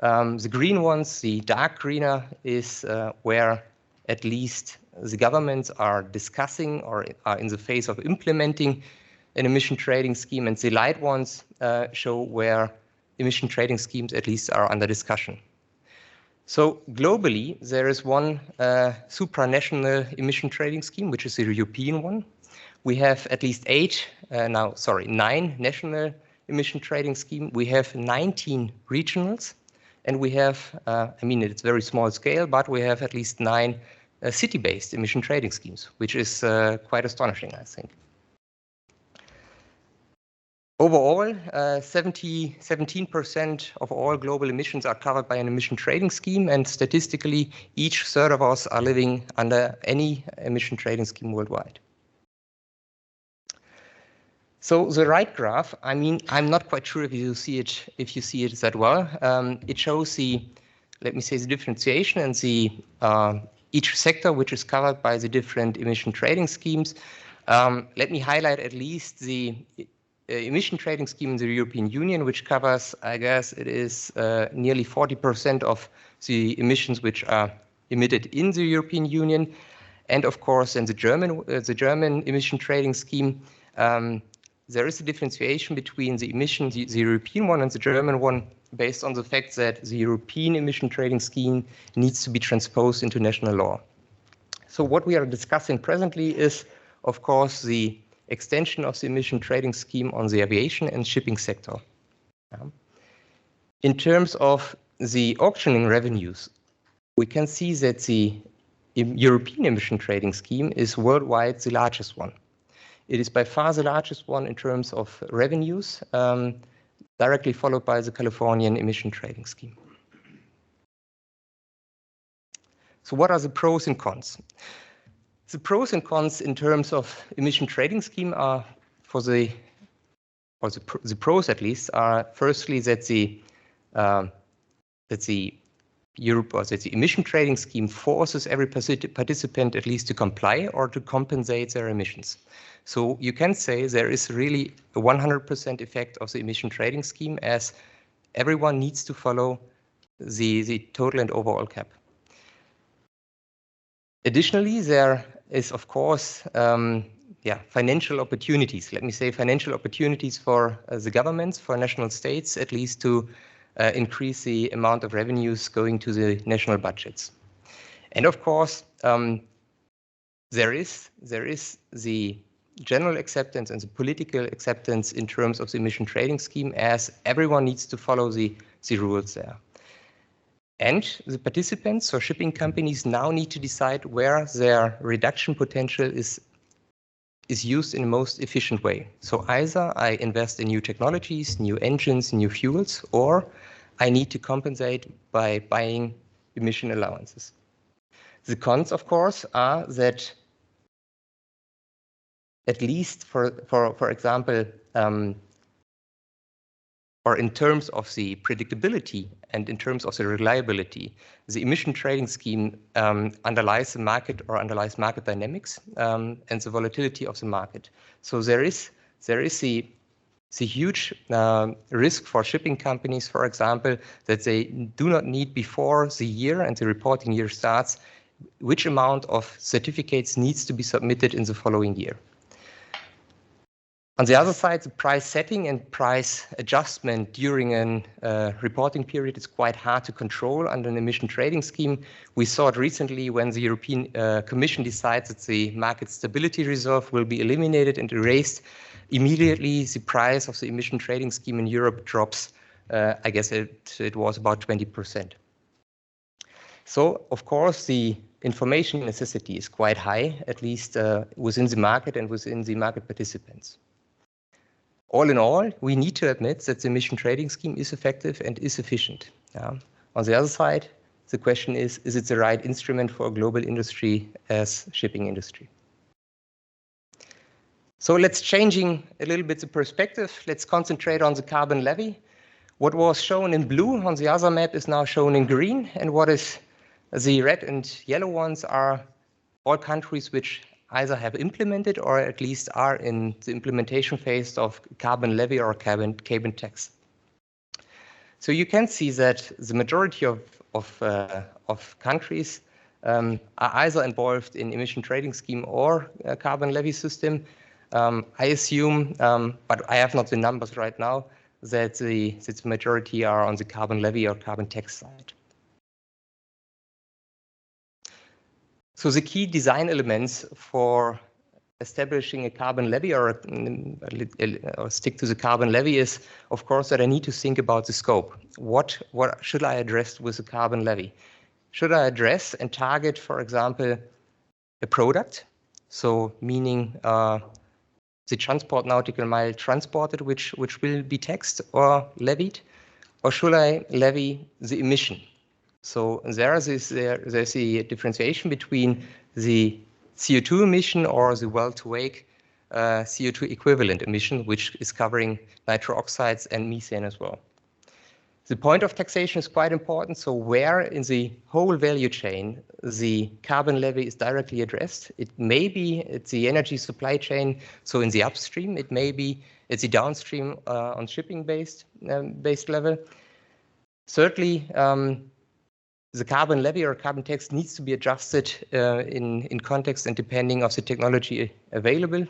The green ones, the dark greener, is where at least the governments are discussing or are in the phase of implementing an emission trading scheme, and the light ones show where emission trading schemes at least are under discussion. So globally, there is one supranational emission trading scheme, which is the European one. We have at least 9 national emission trading schemes. We have 19 regionals. And we have, I mean, it's very small scale, but we have at least 9 city-based emission trading schemes, which is quite astonishing, I think. Overall, 17% of all global emissions are covered by an emission trading scheme, and statistically, each third of us are living under any emission trading scheme worldwide. So the right graph, I mean, I'm not quite sure if you see it that well. It shows the, let me say, the differentiation and the each sector which is covered by the different emission trading schemes. Let me highlight at least the emission trading scheme in the European Union, which covers, I guess, it is nearly 40% of the emissions which are emitted in the European Union, and of course, in the German emission trading scheme. There is a differentiation between the emissions, the European one and the German one, based on the fact that the European emission trading scheme needs to be transposed into national law. So what we are discussing presently is, of course, the extension of the emission trading scheme on the aviation and shipping sector. In terms of the auctioning revenues, we can see that the European emission trading scheme is worldwide the largest one. It is by far the largest one in terms of revenues, directly followed by the Californian emission trading scheme. So what are the pros and cons? The pros and cons in terms of emission trading scheme are, the pros at least, are firstly that the emission trading scheme forces every participant at least to comply or to compensate their emissions. So you can say there is really a 100% effect of the emission trading scheme, as everyone needs to follow the total and overall cap. Additionally, there is, of course, financial opportunities. Let me say financial opportunities for the governments, for national states, at least to increase the amount of revenues going to the national budgets. And of course, there is the general acceptance and the political acceptance in terms of the emission trading scheme, as everyone needs to follow the rules there. And the participants or shipping companies now need to decide where their reduction potential is used in the most efficient way. So either I invest in new technologies, new engines, new fuels, or I need to compensate by buying emission allowances. The cons, of course, are that at least for example, or in terms of the predictability and in terms of the reliability, the emission trading scheme underlies the market or underlies market dynamics and the volatility of the market. So there is the huge risk for shipping companies, for example, that they do not need before the year and the reporting year starts, which amount of certificates needs to be submitted in the following year. On the other side, the price setting and price adjustment during a reporting period is quite hard to control under an emission trading scheme. We saw it recently when the European Commission decides that the market stability reserve will be eliminated and erased. Immediately, the price of the emission trading scheme in Europe drops. I guess it was about 20%. So, of course, the information necessity is quite high, at least within the market and within the market participants. All in all, we need to admit that the emission trading scheme is effective and is efficient. On the other side, the question is it the right instrument for a global industry as shipping industry? So let's changing a little bit the perspective. Let's concentrate on the carbon levy. What was shown in blue on the other map is now shown in green, and what is the red and yellow ones are all countries which either have implemented or at least are in the implementation phase of carbon levy or carbon tax. So you can see that the majority of countries are either involved in emission trading scheme or a carbon levy system. I assume, but I have not the numbers right now, that the majority are on the carbon levy or carbon tax side. So the key design elements for establishing a carbon levy or stick to the carbon levy is, of course, that I need to think about the scope. What should I address with a carbon levy? Should I address and target, for example, a product? So meaning the transport nautical mile transported, which will be taxed or levied, or should I levy the emission? So there's a differentiation between the CO2 emission or the well-to-wake CO2 equivalent emission, which is covering nitrous oxides and methane as well. The point of taxation is quite important. So where in the whole value chain the carbon levy is directly addressed, it may be at the energy supply chain, so in the upstream, it may be at the downstream on shipping-based level. Certainly, the carbon levy or carbon tax needs to be adjusted in context and depending on the technology available.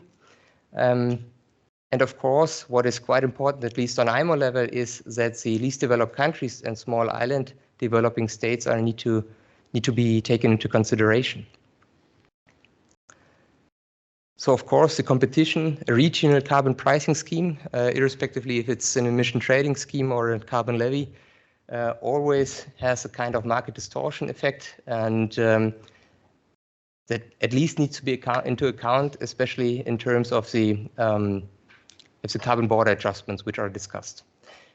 And of course, what is quite important, at least on IMO level, is that the least developed countries and small island developing states need to be taken into consideration. So of course, the competition, a regional carbon pricing scheme, irrespectively if it's an emission trading scheme or a carbon levy, always has a kind of market distortion effect, and that at least needs to be into account, especially in terms of the carbon border adjustments which are discussed.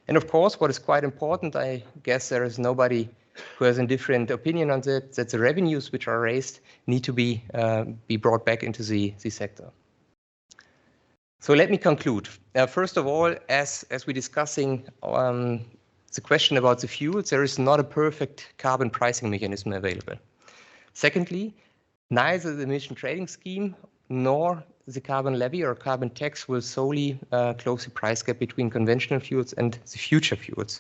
And of course, what is quite important, I guess there is nobody who has a different opinion on that the revenues which are raised need to be brought back into the sector. So let me conclude. First of all, as we're discussing the question about the fuels, there is not a perfect carbon pricing mechanism available. Secondly, neither the emission trading scheme nor the carbon levy or carbon tax will solely close the price gap between conventional fuels and the future fuels.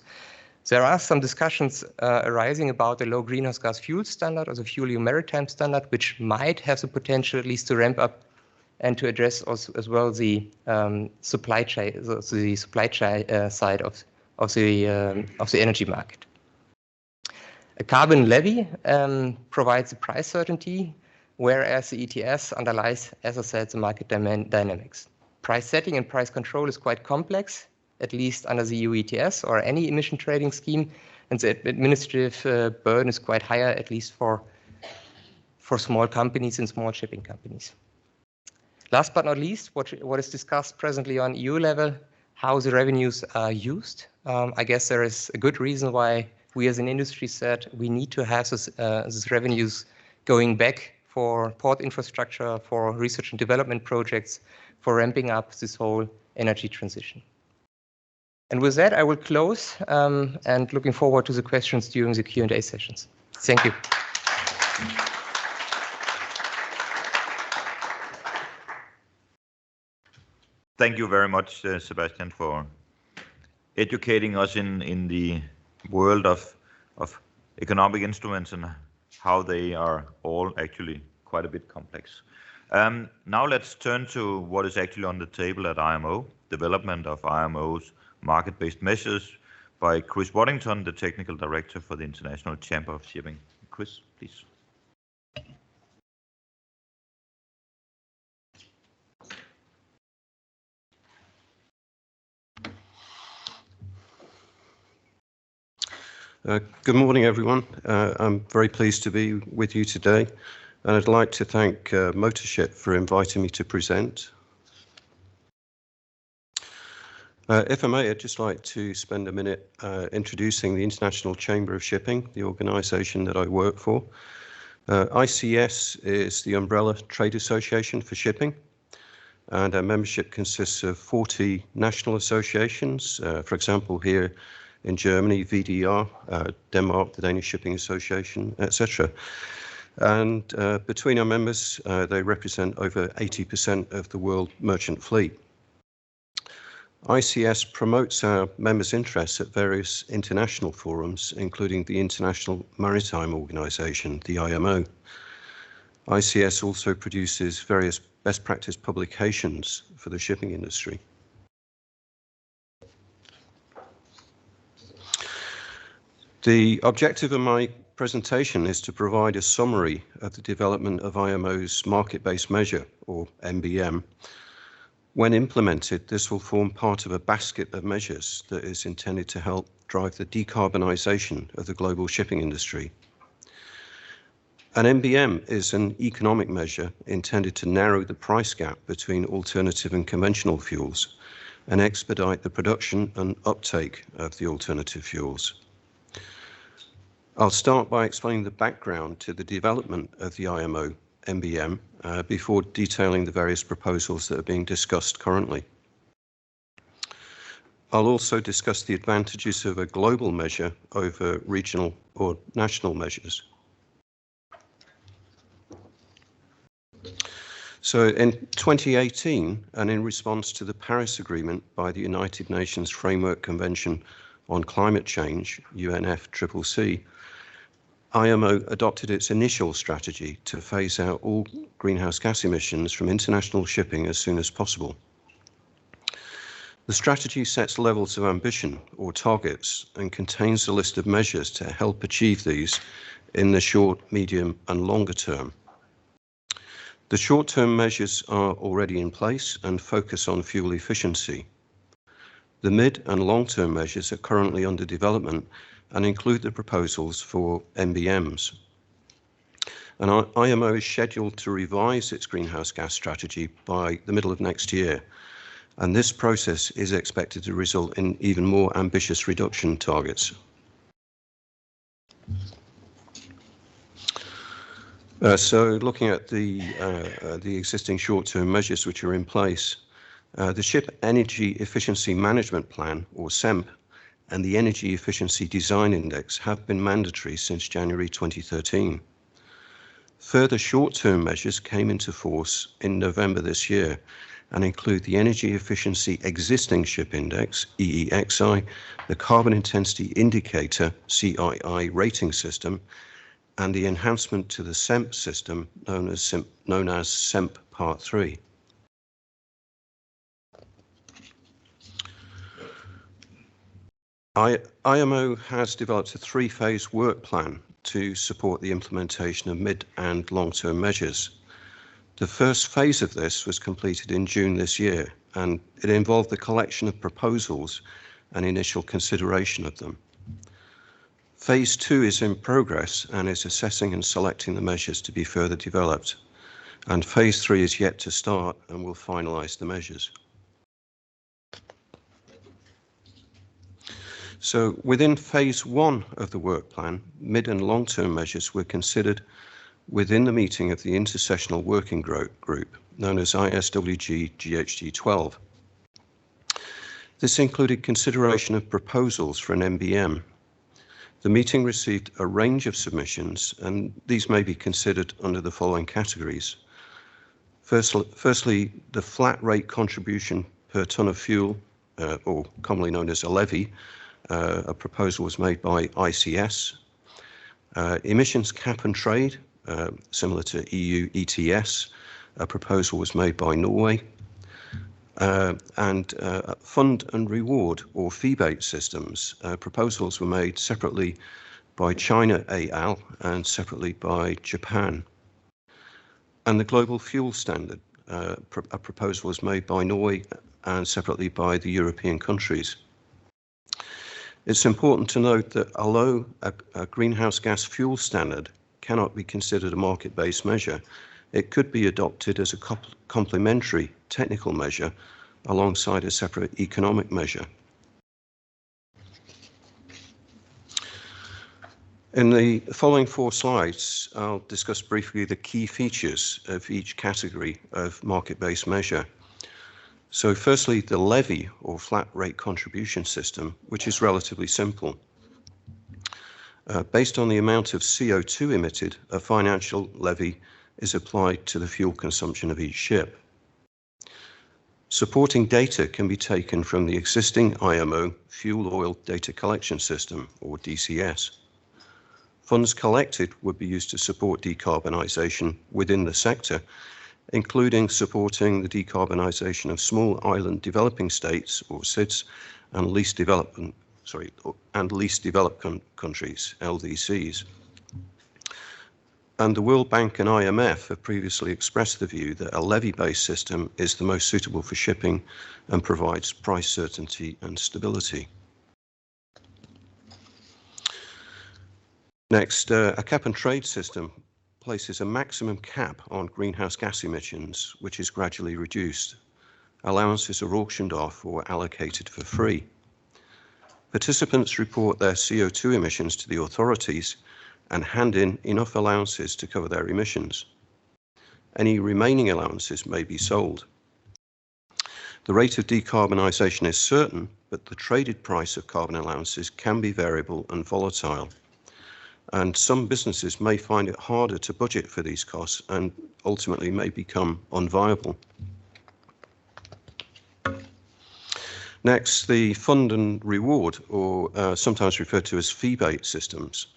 There are some discussions arising about the low greenhouse gas fuel standard or the FuelEU Maritime standard, which might have the potential at least to ramp up and to address also, as well the supply chain, side of the energy market. A carbon levy provides a price certainty, whereas the ETS underlies, as I said, the market dynamics. Price setting and price control is quite complex, at least under the EU ETS or any emission trading scheme, and the administrative burden is quite higher, at least for small companies and small shipping companies. Last but not least, what is discussed presently on EU level, how the revenues are used. I guess there is a good reason why we as an industry said we need to have these revenues going back for port infrastructure, for research and development projects, for ramping up this whole energy transition. And with that, I will close and looking forward to the questions during the Q&A sessions. Thank you. Thank you very much, Sebastian, for educating us in the world of economic instruments and how they are all actually quite a bit complex. Now let's turn to what is actually on the table at IMO, development of IMO's market-based measures by Chris Waddington, the Technical Director for the International Chamber of Shipping. Chris, please. Good morning, everyone. I'm very pleased to be with you today, and I'd like to thank Motorship for inviting me to present. If I may, I'd just like to spend a minute introducing the International Chamber of Shipping, the organisation that I work for. ICS is the umbrella trade association for shipping, and our membership consists of 40 national associations. For example, here in Germany, VDR, Denmark, the Danish Shipping Association, etc. And between our members, they represent over 80% of the world merchant fleet. ICS promotes our members' interests at various international forums, including the International Maritime Organization, the IMO. ICS also produces various best practice publications for the shipping industry. The objective of my presentation is to provide a summary of the development of IMO's market-based measure, or MBM. When implemented, this will form part of a basket of measures that is intended to help drive the decarbonisation of the global shipping industry. An MBM is an economic measure intended to narrow the price gap between alternative and conventional fuels and expedite the production and uptake of the alternative fuels. I'll start by explaining the background to the development of the IMO MBM before detailing the various proposals that are being discussed currently. I'll also discuss the advantages of a global measure over regional or national measures. So in 2018, and in response to the Paris Agreement by the United Nations Framework Convention on Climate Change, UNFCCC, IMO adopted its initial strategy to phase out all greenhouse gas emissions from international shipping as soon as possible. The strategy sets levels of ambition or targets and contains a list of measures to help achieve these in the short, medium, and longer term. The short-term measures are already in place and focus on fuel efficiency. The mid and long-term measures are currently under development and include the proposals for MBMs. And IMO is scheduled to revise its greenhouse gas strategy by the middle of next year. And this process is expected to result in even more ambitious reduction targets. So looking at the existing short-term measures which are in place, the Ship Energy Efficiency Management Plan, or SEMP, and the Energy Efficiency Design Index have been mandatory since January 2013. Further short-term measures came into force in November this year and include the Energy Efficiency Existing Ship Index, EEXI, the Carbon Intensity Indicator, CII, rating system, and the enhancement to the SEMP system known as SEMP Part 3. IMO has developed a three-phase work plan to support the implementation of mid and long-term measures. The first phase of this was completed in June this year, and it involved the collection of proposals and initial consideration of them. Phase 2 is in progress and is assessing and selecting the measures to be further developed. And Phase 3 is yet to start and will finalise the measures. So within Phase 1 of the work plan, mid and long-term measures were considered within the meeting of the Intersessional Working Group, known as ISWG GHG 12. This included consideration of proposals for an MBM. The meeting received a range of submissions, and these may be considered under the following categories. Firstly, the flat rate contribution per tonne of fuel, or commonly known as a levy. A proposal was made by ICS. Emissions cap and trade, similar to EU ETS. A proposal was made by Norway. And fund and reward, or fee-based systems. Proposals were made separately by China AL and separately by Japan. And the Global Fuel Standard, a proposal was made by Norway and separately by the European countries. It's important to note that although a greenhouse gas fuel standard cannot be considered a market-based measure, it could be adopted as a complementary technical measure alongside a separate economic measure. In the following 4 slides, I'll discuss briefly the key features of each category of market-based measure. So firstly, the levy or flat rate contribution system, which is relatively simple. Based on the amount of CO2 emitted, a financial levy is applied to the fuel consumption of each ship. Supporting data can be taken from the existing IMO Fuel Oil Data Collection System, or DCS. Funds collected would be used to support decarbonisation within the sector, including supporting the decarbonisation of small island developing states, or SIDS, and least developed countries, LDCs. And the World Bank and IMF have previously expressed the view that a levy-based system is the most suitable for shipping and provides price certainty and stability. Next, a cap and trade system places a maximum cap on greenhouse gas emissions, which is gradually reduced. Allowances are auctioned off or allocated for free. Participants report their CO2 emissions to the authorities and hand in enough allowances to cover their emissions. Any remaining allowances may be sold. The rate of decarbonisation is certain, but the traded price of carbon allowances can be variable and volatile. And some businesses may find it harder to budget for these costs and ultimately may become unviable. Next, the fund and reward, or sometimes referred to as fee-based systems.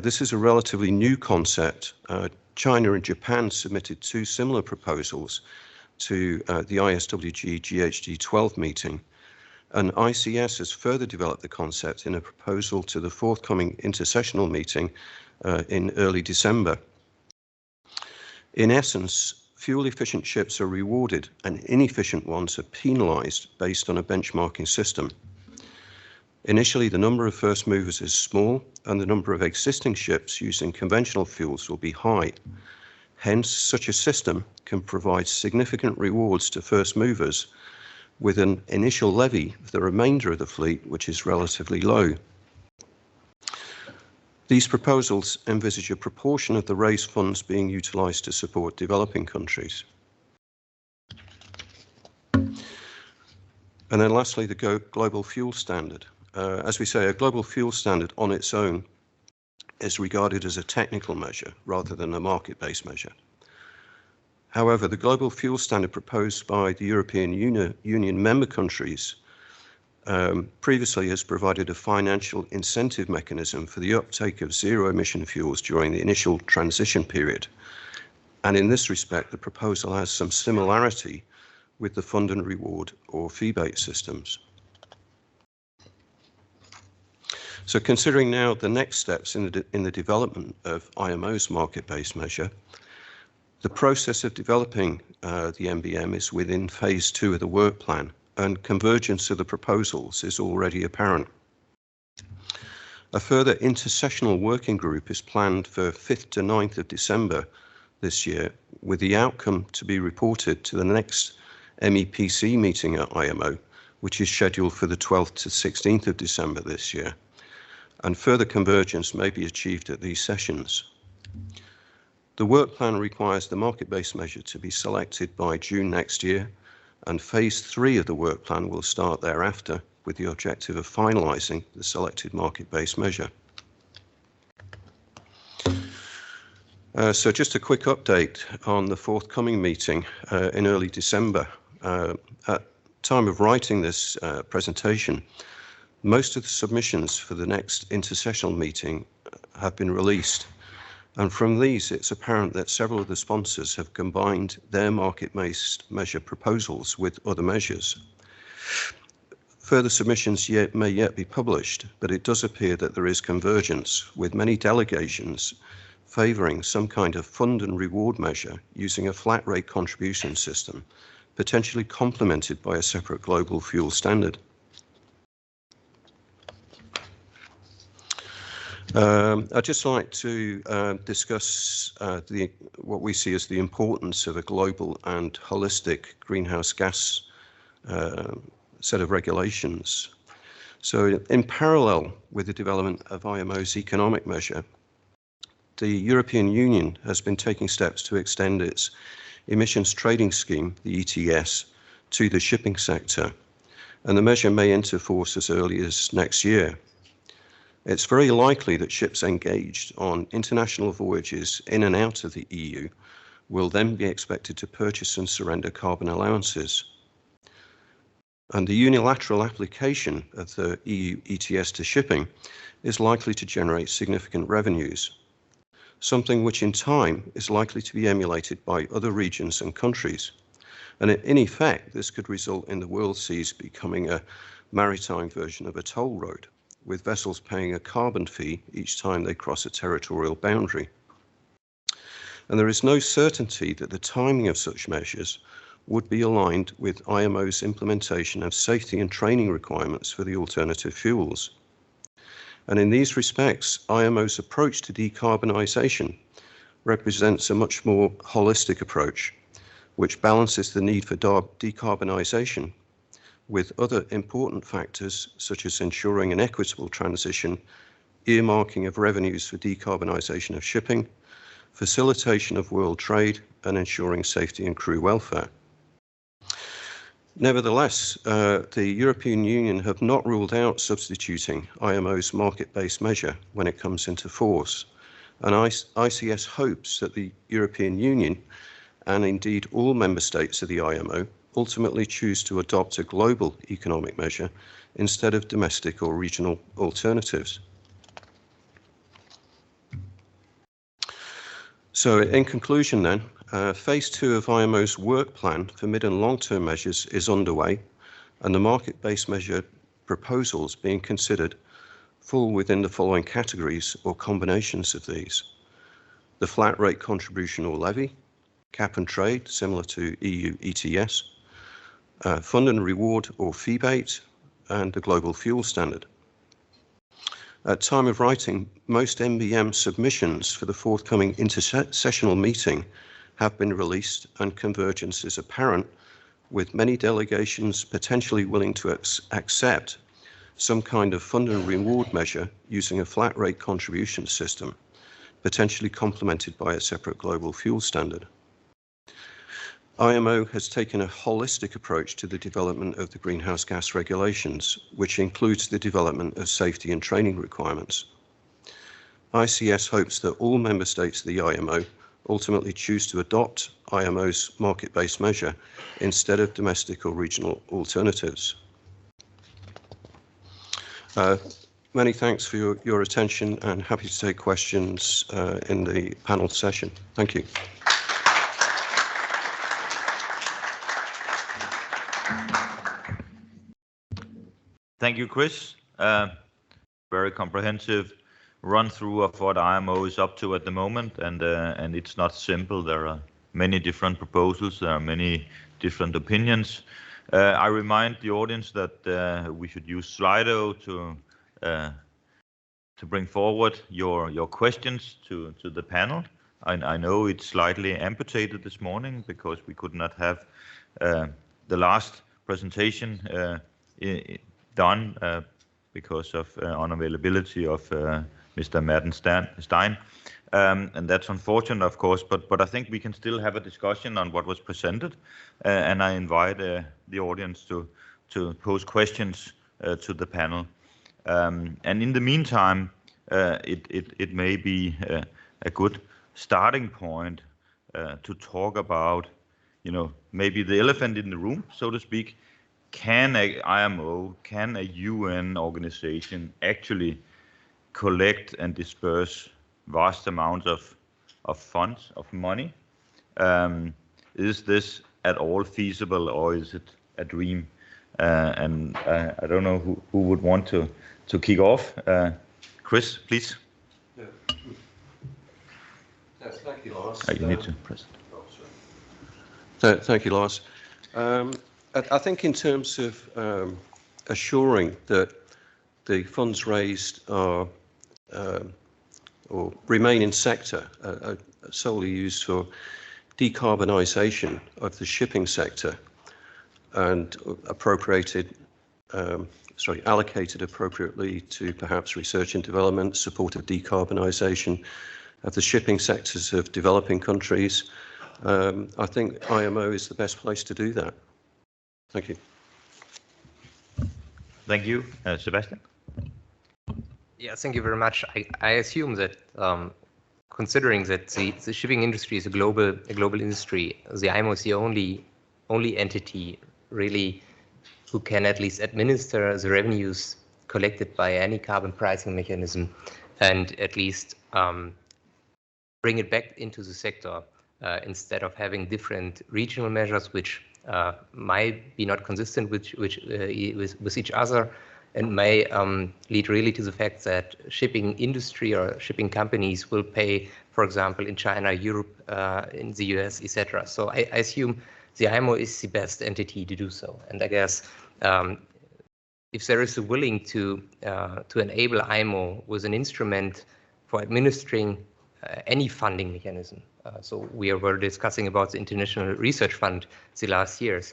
This is a relatively new concept. China and Japan submitted 2 similar proposals to the ISWG GHG 12 meeting, and ICS has further developed the concept in a proposal to the forthcoming intersessional meeting in early December. In essence, fuel-efficient ships are rewarded and inefficient ones are penalised based on a benchmarking system. Initially, the number of first movers is small and the number of existing ships using conventional fuels will be high. Hence, such a system can provide significant rewards to first movers with an initial levy for the remainder of the fleet, which is relatively low. These proposals envisage a proportion of the raised funds being utilised to support developing countries. And then lastly, the Global Fuel Standard. As we say, a global fuel standard on its own is regarded as a technical measure rather than a market-based measure. However, the global fuel standard proposed by the European Union member countries previously has provided a financial incentive mechanism for the uptake of zero-emission fuels during the initial transition period. And in this respect, the proposal has some similarity with the fund and reward or fee-based systems. So considering now the next steps in the development of IMO's market-based measure, the process of developing the MBM is within phase 2 of the work plan, and convergence of the proposals is already apparent. A further intersessional working group is planned for 5th to 9th of December this year, with the outcome to be reported to the next MEPC meeting at IMO, which is scheduled for the 12th to 16th of December this year. And further convergence may be achieved at these sessions. The work plan requires the market-based measure to be selected by June next year, and phase 3 of the work plan will start thereafter with the objective of finalising the selected market-based measure. So just a quick update on the forthcoming meeting in early December. At time of writing this presentation, most of the submissions for the next intersessional meeting have been released. And from these, it's apparent that several of the sponsors have combined their market-based measure proposals with other measures. Further submissions may yet be published, but it does appear that there is convergence, with many delegations favouring some kind of fund and reward measure using a flat rate contribution system, potentially complemented by a separate global fuel standard. I'd just like to discuss what we see as the importance of a global and holistic greenhouse gas set of regulations. So in parallel with the development of IMO's economic measure, the European Union has been taking steps to extend its emissions trading scheme, the ETS, to the shipping sector, and the measure may enter force as early as next year. It's very likely that ships engaged on international voyages in and out of the EU will then be expected to purchase and surrender carbon allowances. And the unilateral application of the EU ETS to shipping is likely to generate significant revenues, something which in time is likely to be emulated by other regions and countries. And in effect, this could result in the world seas becoming a maritime version of a toll road, with vessels paying a carbon fee each time they cross a territorial boundary. And there is no certainty that the timing of such measures would be aligned with IMO's implementation of safety and training requirements for the alternative fuels. And in these respects, IMO's approach to decarbonisation represents a much more holistic approach, which balances the need for decarbonisation with other important factors such as ensuring an equitable transition, earmarking of revenues for decarbonisation of shipping, facilitation of world trade, and ensuring safety and crew welfare. Nevertheless, the European Union have not ruled out substituting IMO's market-based measure when it comes into force, and ICS hopes that the European Union, and indeed all member states of the IMO, ultimately choose to adopt a global economic measure instead of domestic or regional alternatives. So in conclusion then, phase 2 of IMO's work plan for mid and long-term measures is underway, and the market-based measure proposals being considered fall within the following categories or combinations of these: the flat rate contribution or levy, cap and trade similar to EU ETS, fund and reward or fee-bait, and the global fuel standard. At time of writing, most MBM submissions for the forthcoming intersessional meeting have been released, and convergence is apparent, with many delegations potentially willing to accept some kind of fund and reward measure using a flat rate contribution system, potentially complemented by a separate global fuel standard. IMO has taken a holistic approach to the development of the greenhouse gas regulations, which includes the development of safety and training requirements. ICS hopes that all member states of the IMO ultimately choose to adopt IMO's market-based measure instead of domestic or regional alternatives. Many thanks for your attention, and happy to take questions in the panel session. Thank you. Thank you, Chris. Very comprehensive run through of what IMO is up to at the moment, and it's not simple. There are many different proposals. There are many different opinions. I remind the audience that we should use Slido to bring forward your questions to the panel. I know it's slightly amputated this morning because we could not have the last presentation done because of unavailability of Mr. Madden Stein. And that's unfortunate, of course, but I think we can still have a discussion on what was presented, and I invite the audience to pose questions to the panel. And in the meantime, it may be a good starting point to talk about, maybe the elephant in the room, so to speak. Can a IMO, can a UN organization actually collect and disperse vast amounts of funds, of money? Is this at all feasible, or is it a dream? And I don't know who would want to kick off. Chris, please. Yeah. Yes, thank you, Lars. You need to press it. Thank you, Lars. I think in terms of assuring that the funds raised are or remain in sector, solely used for decarbonisation of the shipping sector and allocated appropriately to perhaps research and development, support of decarbonisation of the shipping sectors of developing countries. I think IMO is the best place to do that. Thank you. Thank you. Sebastian? Yeah, thank you very much. I assume that considering that the shipping industry is a global industry, the IMO is the only entity really who can at least administer the revenues collected by any carbon pricing mechanism and at least bring it back into the sector instead of having different regional measures which might be not consistent with each other and may lead really to the fact that shipping industry or shipping companies will pay, for example, in China, Europe, in the US, etc. So I assume the IMO is the best entity to do so. And I guess if there is a willing to enable IMO with an instrument for administering any funding mechanism, so we were discussing about the International Research Fund the last years,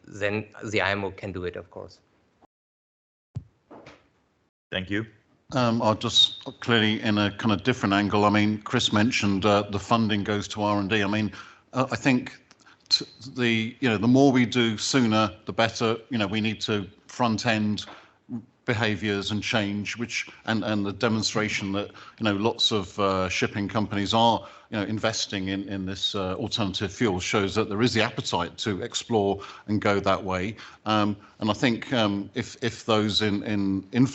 then the IMO can do it, of course. Thank you. I'll just clearly in a kind of different angle. I mean, Chris mentioned the funding goes to R&D. I mean, I think the more we do sooner, the better. We need to front end behaviors and change, and the demonstration that lots of shipping companies are investing in this alternative fuel shows that there is the appetite to explore and go that way. And I think if those in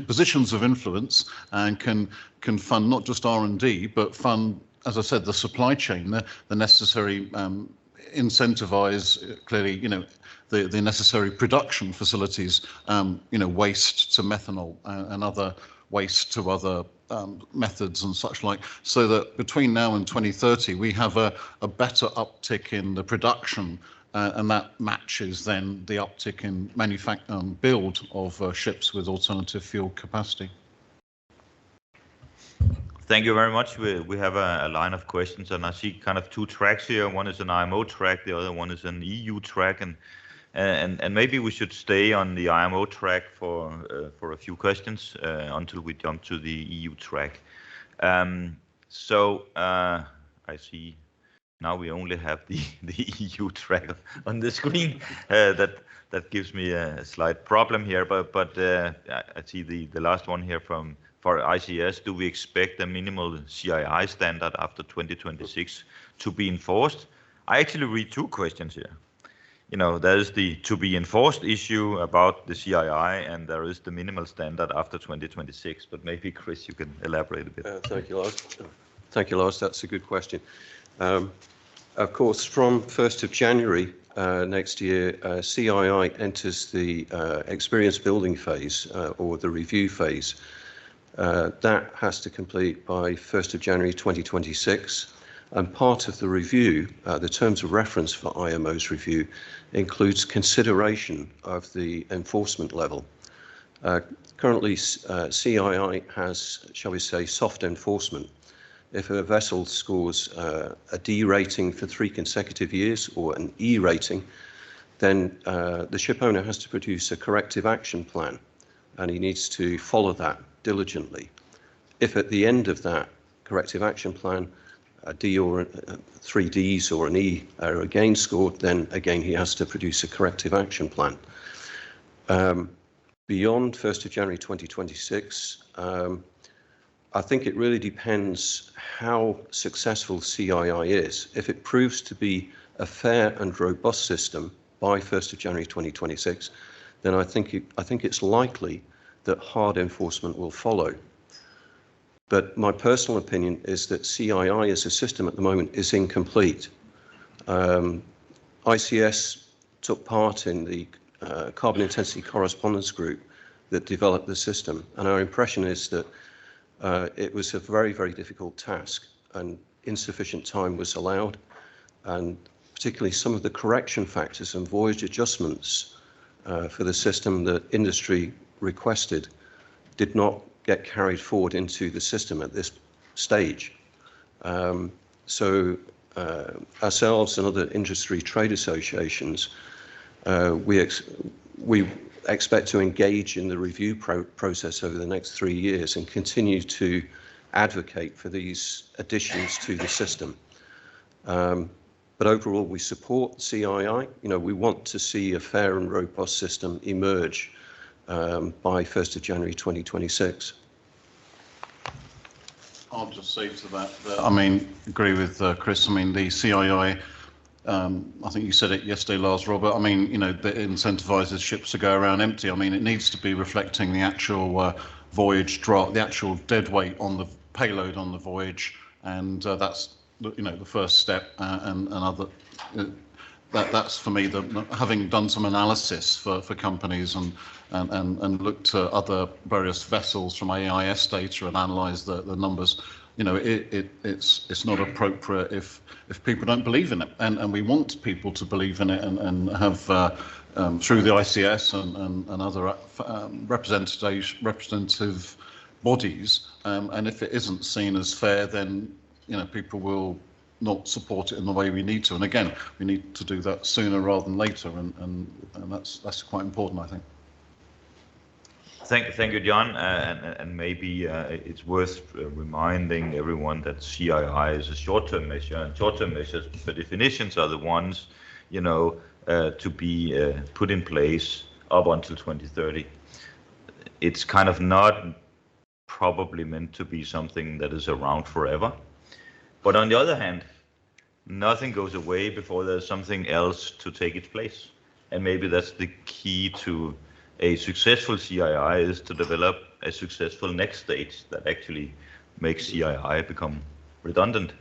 positions of influence and can fund not just R&D but fund, as I said, the supply chain, the necessary incentivize clearly the necessary production facilities, waste to methanol and other waste to other methods and such like, so that between now and 2030 we have a better uptick in the production, and that matches then the uptick in build of ships with alternative fuel capacity. Thank you very much. We have a line of questions, and I see kind of two tracks here. One is an IMO track, the other one is an EU track, and maybe we should stay on the IMO track for a few questions until we jump to the EU track. So I see now we only have the EU track on the screen. That gives me a slight problem here, but I see the last one here for ICS. Do we expect a minimal CII standard after 2026 to be enforced? I actually read two questions here. There is the to be enforced issue about the CII, and there is the minimal standard after 2026. But maybe, Chris, you can elaborate a bit. Thank you, Lars. Thank you, Lars. That's a good question. Of course, from 1st of January next year, CII enters the experience building phase or the review phase. That has to complete by 1st of January 2026. And part of the review, the terms of reference for IMO's review, includes consideration of the enforcement level. Currently, CII has, shall we say, soft enforcement. If a vessel scores a D rating for 3 consecutive years or an E rating, then the ship owner has to produce a corrective action plan and he needs to follow that diligently. If at the end of that corrective action plan, a D or 3 Ds or an E are again scored, then again he has to produce a corrective action plan. Beyond 1st of January 2026, I think it really depends how successful CII is. If it proves to be a fair and robust system by 1st of January 2026, then I think it's likely that hard enforcement will follow. But my personal opinion is that CII as a system at the moment is incomplete. ICS took part in the carbon intensity correspondence group that developed the system, and our impression is that it was a very, very difficult task, and insufficient time was allowed, and particularly some of the correction factors and voyage adjustments for the system that industry requested did not get carried forward into the system at this stage. So ourselves and other industry trade associations, we expect to engage in the review process over the next 3 years and continue to advocate for these additions to the system. But overall, we support CII. We want to see a fair and robust system emerge by 1st of January 2026. I'll just say to that, I mean, agree with Chris. I mean, the CII, I think you said it yesterday, Lars, Robert. I mean, that incentivises ships to go around empty. I mean, it needs to be reflecting the actual voyage drop, the actual dead weight on the payload on the voyage, and that's the first step. And other that's for me having done some analysis for companies and looked at other various vessels from AIS data and analysed the numbers. It's not appropriate if people don't believe in it, and we want people to believe in it and have through the ICS and other representative bodies. And if it isn't seen as fair, then people will not support it in the way we need to. And again, we need to do that sooner rather than later, and that's quite important, I think. Thank you, John. And maybe it's worth reminding everyone that CII is a short-term measure, and short-term measures, by definitions, are the ones, to be put in place up until 2030. It's kind of not probably meant to be something that is around forever. But on the other hand, nothing goes away before there's something else to take its place. And maybe that's the key to a successful CII, is to develop a successful next stage that actually makes CII become redundant.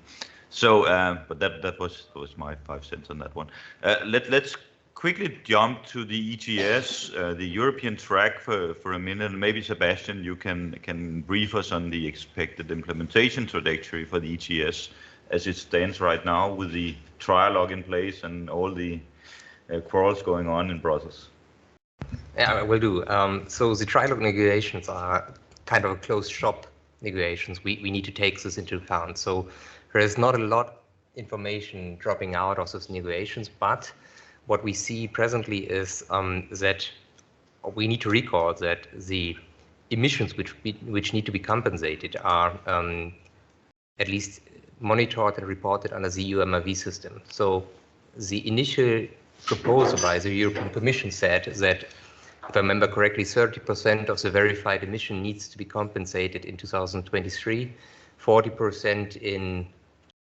So, but that was my 5 cents on that one. Let's quickly jump to the ETS, the European track for a minute. Maybe Sebastian, you can brief us on the expected implementation trajectory for the ETS as it stands right now, with the trialogue in place and all the quarrels going on in Brussels. Yeah, I will do. So the trilogue negotiations are kind of a closed shop negotiations. We need to take this into account. So there is not a lot information dropping out of those negotiations, but what we see presently is that we need to recall that the emissions which need to be compensated are at least monitored and reported under the EU MRV system. So the initial proposal by the European Commission said that, if I remember correctly, 30% of the verified emission needs to be compensated in 2023, 40% in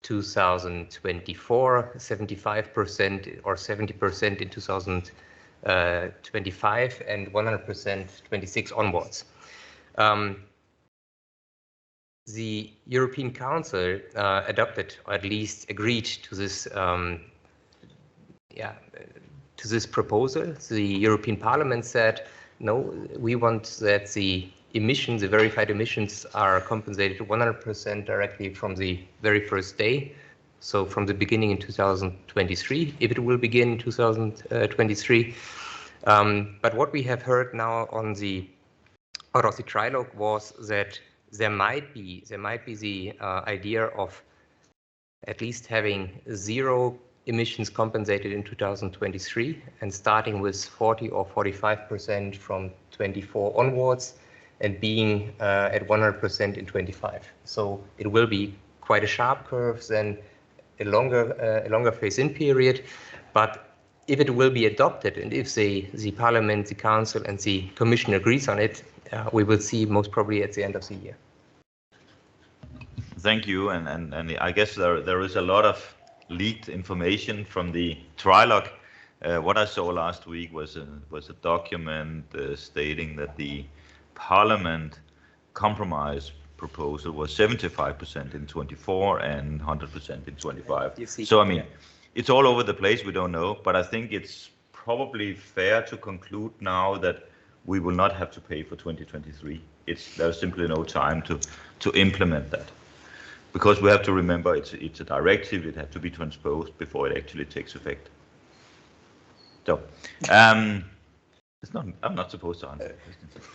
2024, 75% or 70% in 2025, and 100% 26 onwards. The European Council adopted, or at least agreed to this to this proposal. The European Parliament said, no, we want that the emissions, the verified emissions, are compensated 100% directly from the very first day. So from the beginning in 2023, if it will begin in 2023. But what we have heard now out of the trilogue was that there might be the idea of at least having 0 emissions compensated in 2023 and starting with 40 or 45% from 24 onwards and being at 100% in 25. So it will be quite a sharp curve, then a longer phase-in period. But if it will be adopted and if the Parliament, the Council and the Commission agrees on it, we will see most probably at the end of the year. Thank you. And I guess there is a lot of leaked information from the trilogue. What I saw last week was a document stating that the Parliament compromise proposal was 75% in 24 and 100% in 25. So I mean, it's all over the place. We don't know, but I think it's probably fair to conclude now that we will not have to pay for 2023. There's simply no time to implement that, because we have to remember it's a directive. It has to be transposed before it actually takes effect. So, I'm not supposed to answer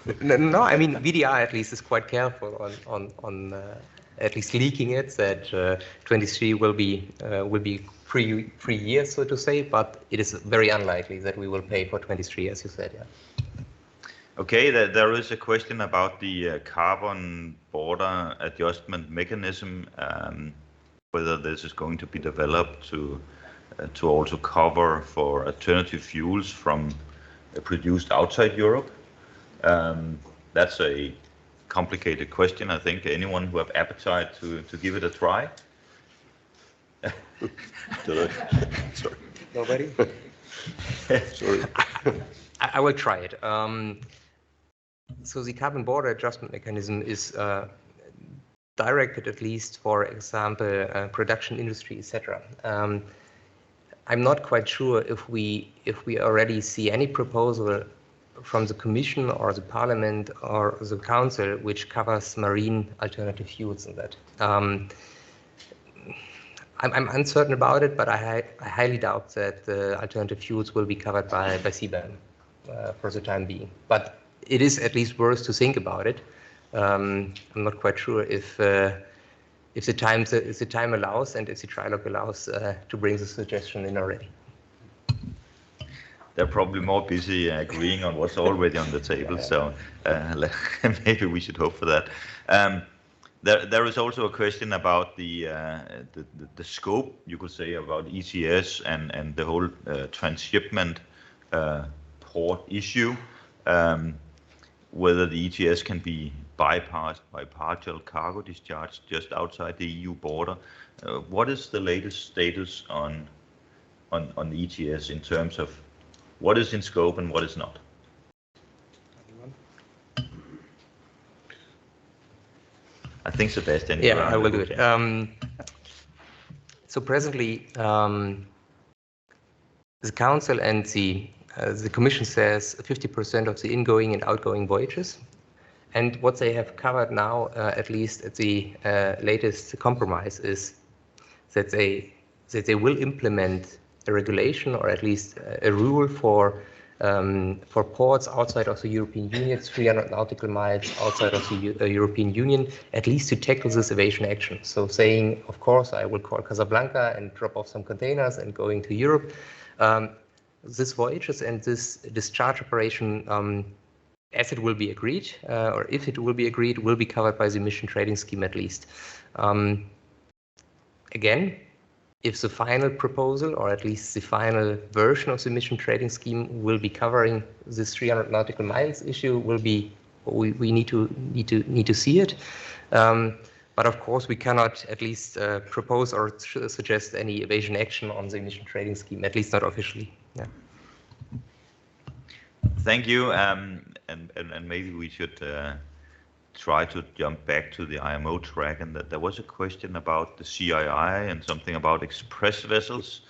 questions. No, I mean VDR at least is quite careful on at least leaking it, that 23 will be free years, so to say, but it is very unlikely that we will pay for 23, as you said. Yeah. Okay, there is a question about the carbon border adjustment mechanism, whether this is going to be developed to also cover for alternative fuels from produced outside Europe. That's a complicated question. I think anyone who have appetite to give it a try. Sorry. Nobody? Sorry. I will try it. So the carbon border adjustment mechanism is directed, at least, for example, production industry, etc. I'm not quite sure if we already see any proposal from the Commission or the Parliament or the Council which covers marine alternative fuels in that. I'm uncertain about it, but I highly doubt that the alternative fuels will be covered by CBAM for the time being. But it is at least worth to think about it. I'm not quite sure if the time allows and if the trilogue allows to bring the suggestion in already. They're probably more busy agreeing on what's already on the table, so maybe we should hope for that. There is also a question about the scope, you could say, about ETS and the whole transshipment port issue, whether the ETS can be bypassed by partial cargo discharge just outside the EU border. What is the latest status on the ETS in terms of what is in scope and what is not? I think Sebastian. Yeah, I will do it. So presently, the Council and the Commission says 50% of the ingoing and outgoing voyages. And what they have covered now, at least at the latest compromise, is that they will implement a regulation, or at least a rule for ports outside of the European Union, 300 nautical miles outside of the European Union, at least to tackle this evasion action. So saying, of course, I will call Casablanca and drop off some containers and going to Europe. This voyages and this discharge operation, as it will be agreed, or if it will be agreed, will be covered by the emission trading scheme at least. Again, if the final proposal, or at least the final version of the emission trading scheme, will be covering this 300 nautical miles issue, will be we need to see it. But of course, we cannot at least propose or suggest any evasion action on the emission trading scheme, at least not officially. Yeah. Thank you. And maybe we should try to jump back to the IMO track, and that there was a question about the CII and something about express vessels,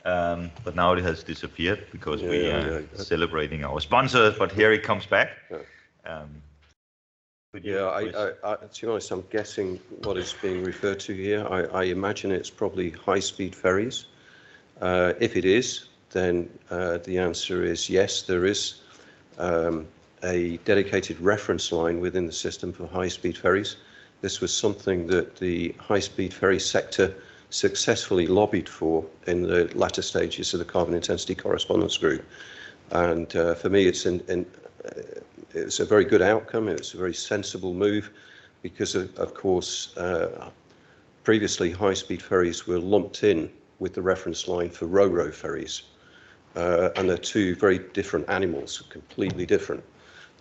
but now it has disappeared because we are celebrating our sponsors, but here it comes back. To be honest, I'm guessing what is being referred to here. I imagine it's probably high-speed ferries. If it is, then the answer is yes, there is a dedicated reference line within the system for high-speed ferries. This was something that the high-speed ferry sector successfully lobbied for in the latter stages of the Carbon Intensity Correspondence Group. And for me, it's a very good outcome. It's a very sensible move because, of course, previously high-speed ferries were lumped in with the reference line for ro-ro ferries. And they're two very different animals, completely different.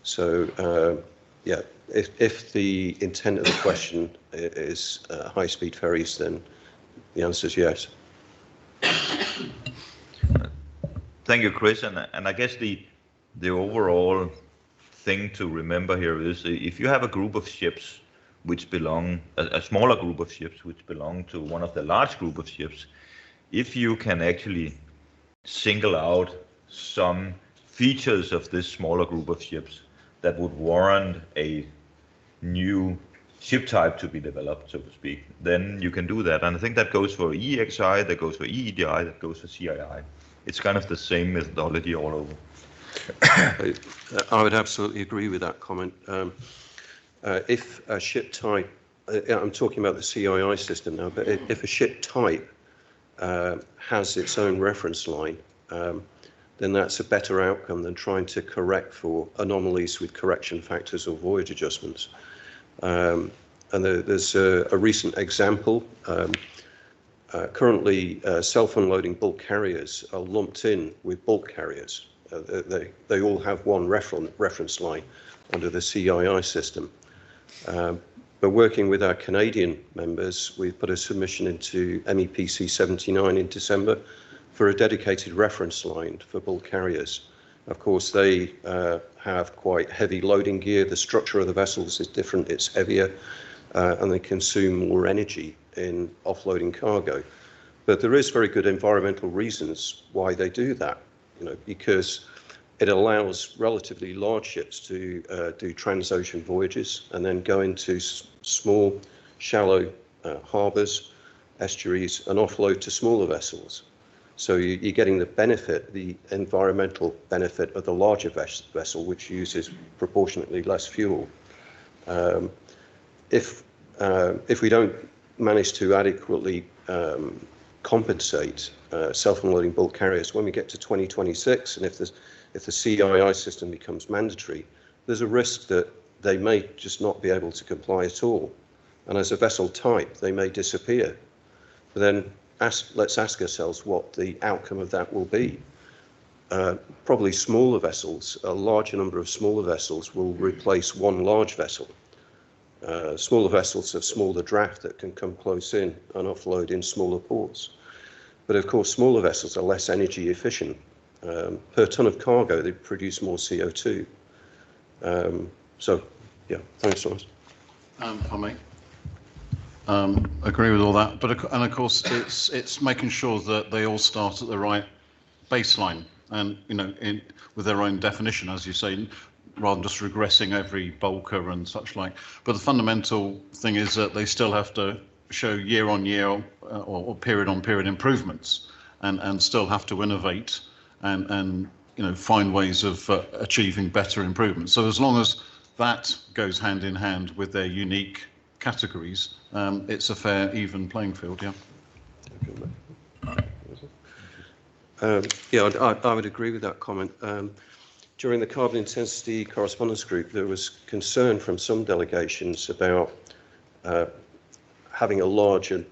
So, yeah, if the intent of the question is high-speed ferries, then the answer is yes. Thank you, Chris. And I guess the overall thing to remember here is if you have a group of ships which belong, a smaller group of ships which belong to one of the large group of ships, if you can actually single out some features of this smaller group of ships that would warrant a new ship type to be developed, so to speak, then you can do that. And I think that goes for EEXI, that goes for EEDI, that goes for CII. It's kind of the same methodology all over. I would absolutely agree with that comment. If a ship type, I'm talking about the CII system now, but if a ship type has its own reference line, then that's a better outcome than trying to correct for anomalies with correction factors or voyage adjustments. And there's a recent example. Currently, self-unloading bulk carriers are lumped in with bulk carriers. They all have one reference line under the CII system. But working with our Canadian members, we've put a submission into MEPC 79 in December for a dedicated reference line for bulk carriers. Of course, they have quite heavy loading gear. The structure of the vessels is different, it's heavier, and they consume more energy in offloading cargo. But there is very good environmental reasons why they do that, because it allows relatively large ships to do transocean voyages and then go into small, shallow harbours, estuaries, and offload to smaller vessels. So you're getting the benefit, the environmental benefit of the larger vessel, which uses proportionately less fuel. If we don't manage to adequately compensate self-unloading bulk carriers when we get to 2026, and if the CII system becomes mandatory, there's a risk that they may just not be able to comply at all. And as a vessel type, they may disappear. But then let's ask ourselves what the outcome of that will be. Probably smaller vessels, a larger number of smaller vessels will replace one large vessel. Smaller vessels have smaller draft that can come close in and offload in smaller ports. But of course, smaller vessels are less energy efficient. Per ton of cargo, they produce more CO2. So, yeah, thanks, Thomas. For me, agree with all that, and of course, it's making sure that they all start at the right baseline, and with their own definition, as you say, rather than just regressing every bulker and such like. But the fundamental thing is that they still have to show year on year or period on period improvements, and still have to innovate and find ways of achieving better improvements. So as long as that goes hand in hand with their unique categories, it's a fair, even playing field. Yeah. Yeah, I would agree with that comment. During the Carbon Intensity Correspondence Group, there was concern from some delegations about having a larger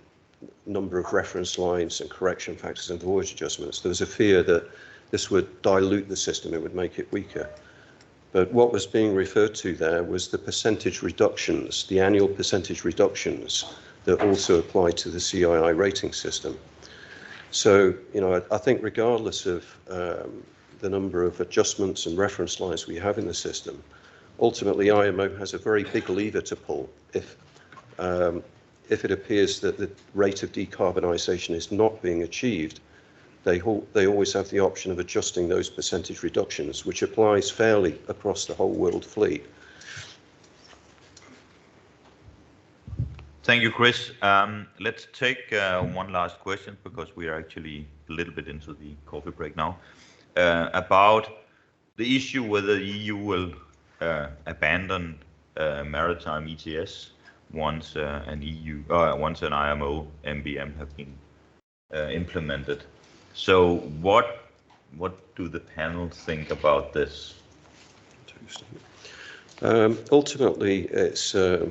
number of reference lines and correction factors and voyage adjustments. There was a fear that this would dilute the system, it would make it weaker. But what was being referred to there was the percentage reductions, the annual percentage reductions that also apply to the CII rating system. So, I think regardless of the number of adjustments and reference lines we have in the system, ultimately IMO has a very big lever to pull if it appears that the rate of decarbonisation is not being achieved. They always have the option of adjusting those percentage reductions, which applies fairly across the whole world fleet. Thank you, Chris. Let's take one last question, because we are actually a little bit into the coffee break now, about the issue whether the EU will abandon maritime ETS once once an IMO MBM have been implemented. So what do the panel think about this? Ultimately, it's a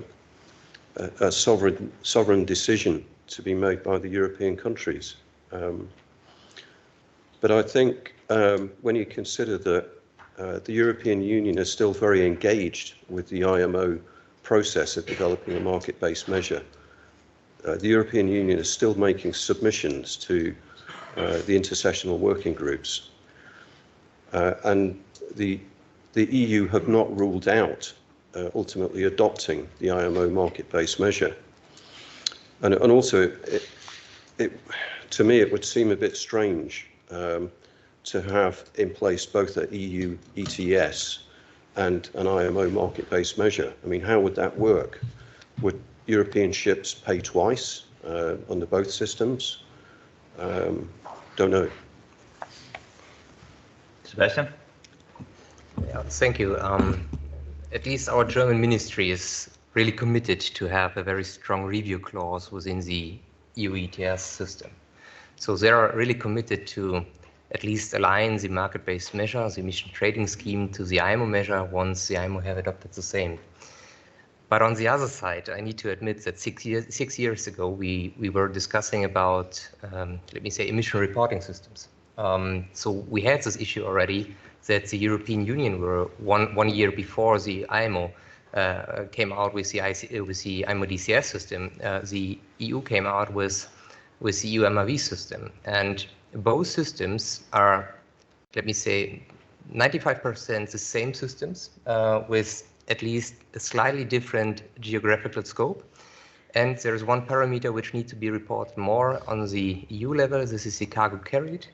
sovereign decision to be made by the European countries. But I think when you consider that the European Union is still very engaged with the IMO process of developing a market-based measure, the European Union is still making submissions to the intersessional working groups. And the EU have not ruled out ultimately adopting the IMO market-based measure. And also, to me, it would seem a bit strange to have in place both an EU ETS and an IMO market-based measure. I mean, how would that work? Would European ships pay twice under both systems? Don't know. Sebastian? Yeah, thank you. At least our German ministry is really committed to have a very strong review clause within the EU ETS system. So they are really committed to at least align the market-based measure, the emission trading scheme, to the IMO measure once the IMO have adopted the same. But on the other side, I need to admit that 6 years ago, we were discussing about, let me say, emission reporting systems. So we had this issue already that the European Union were one year before the IMO came out with the IMO DCS system. The EU came out with the EU MRV system, and both systems are, let me say, 95% the same systems with at least a slightly different geographical scope. And there is one parameter which needs to be reported more on the EU level. This is the cargo carried.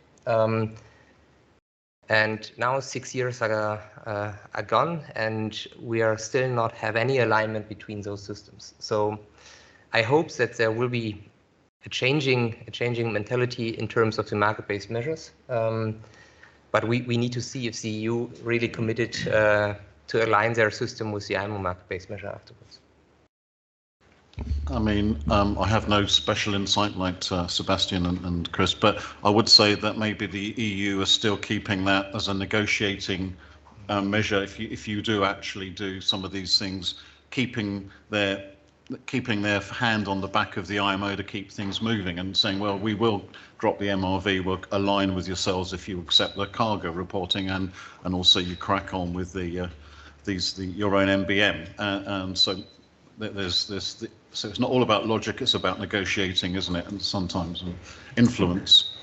And now 6 years are gone, and we are still not have any alignment between those systems. So I hope that there will be a changing mentality in terms of the market-based measures. But we need to see if the EU really committed to align their system with the IMO market-based measure afterwards. I mean, I have no special insight like Sebastian and Chris, but I would say that maybe the EU are still keeping that as a negotiating measure. If you do actually do some of these things, keeping their hand on the back of the IMO to keep things moving and saying, well, we will drop the MRV, we'll align with yourselves if you accept the cargo reporting, and also you crack on with your own MBM. And so so it's not all about logic, it's about negotiating, isn't it? And sometimes influence.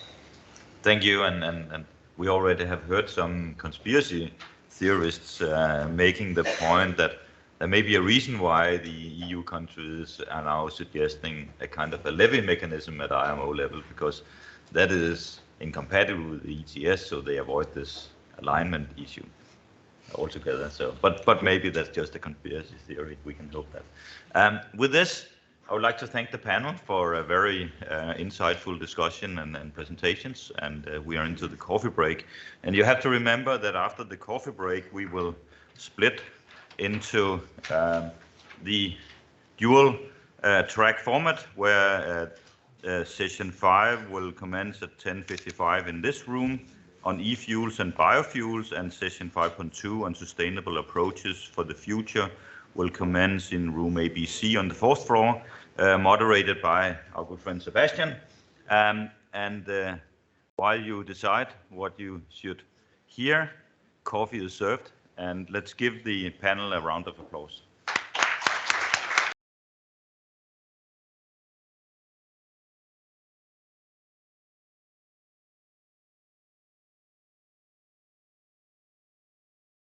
Thank you. And we already have heard some conspiracy theorists making the point that there may be a reason why the EU countries are now suggesting a kind of a levy mechanism at IMO level, because that is incompatible with the ETS, so they avoid this alignment issue altogether. So, but maybe that's just a conspiracy theory. We can hope that. With this, I would like to thank the panel for a very insightful discussion and presentations. And we are into the coffee break. And you have to remember that after the coffee break, we will split into the dual track format, where session 5 will commence at 10:55 in this room on e-fuels and biofuels, and session 5.2 on sustainable approaches for the future will commence in room ABC on the 4th floor, moderated by our good friend Sebastian. While you decide what you should hear, coffee is served, and let's give the panel a round of applause.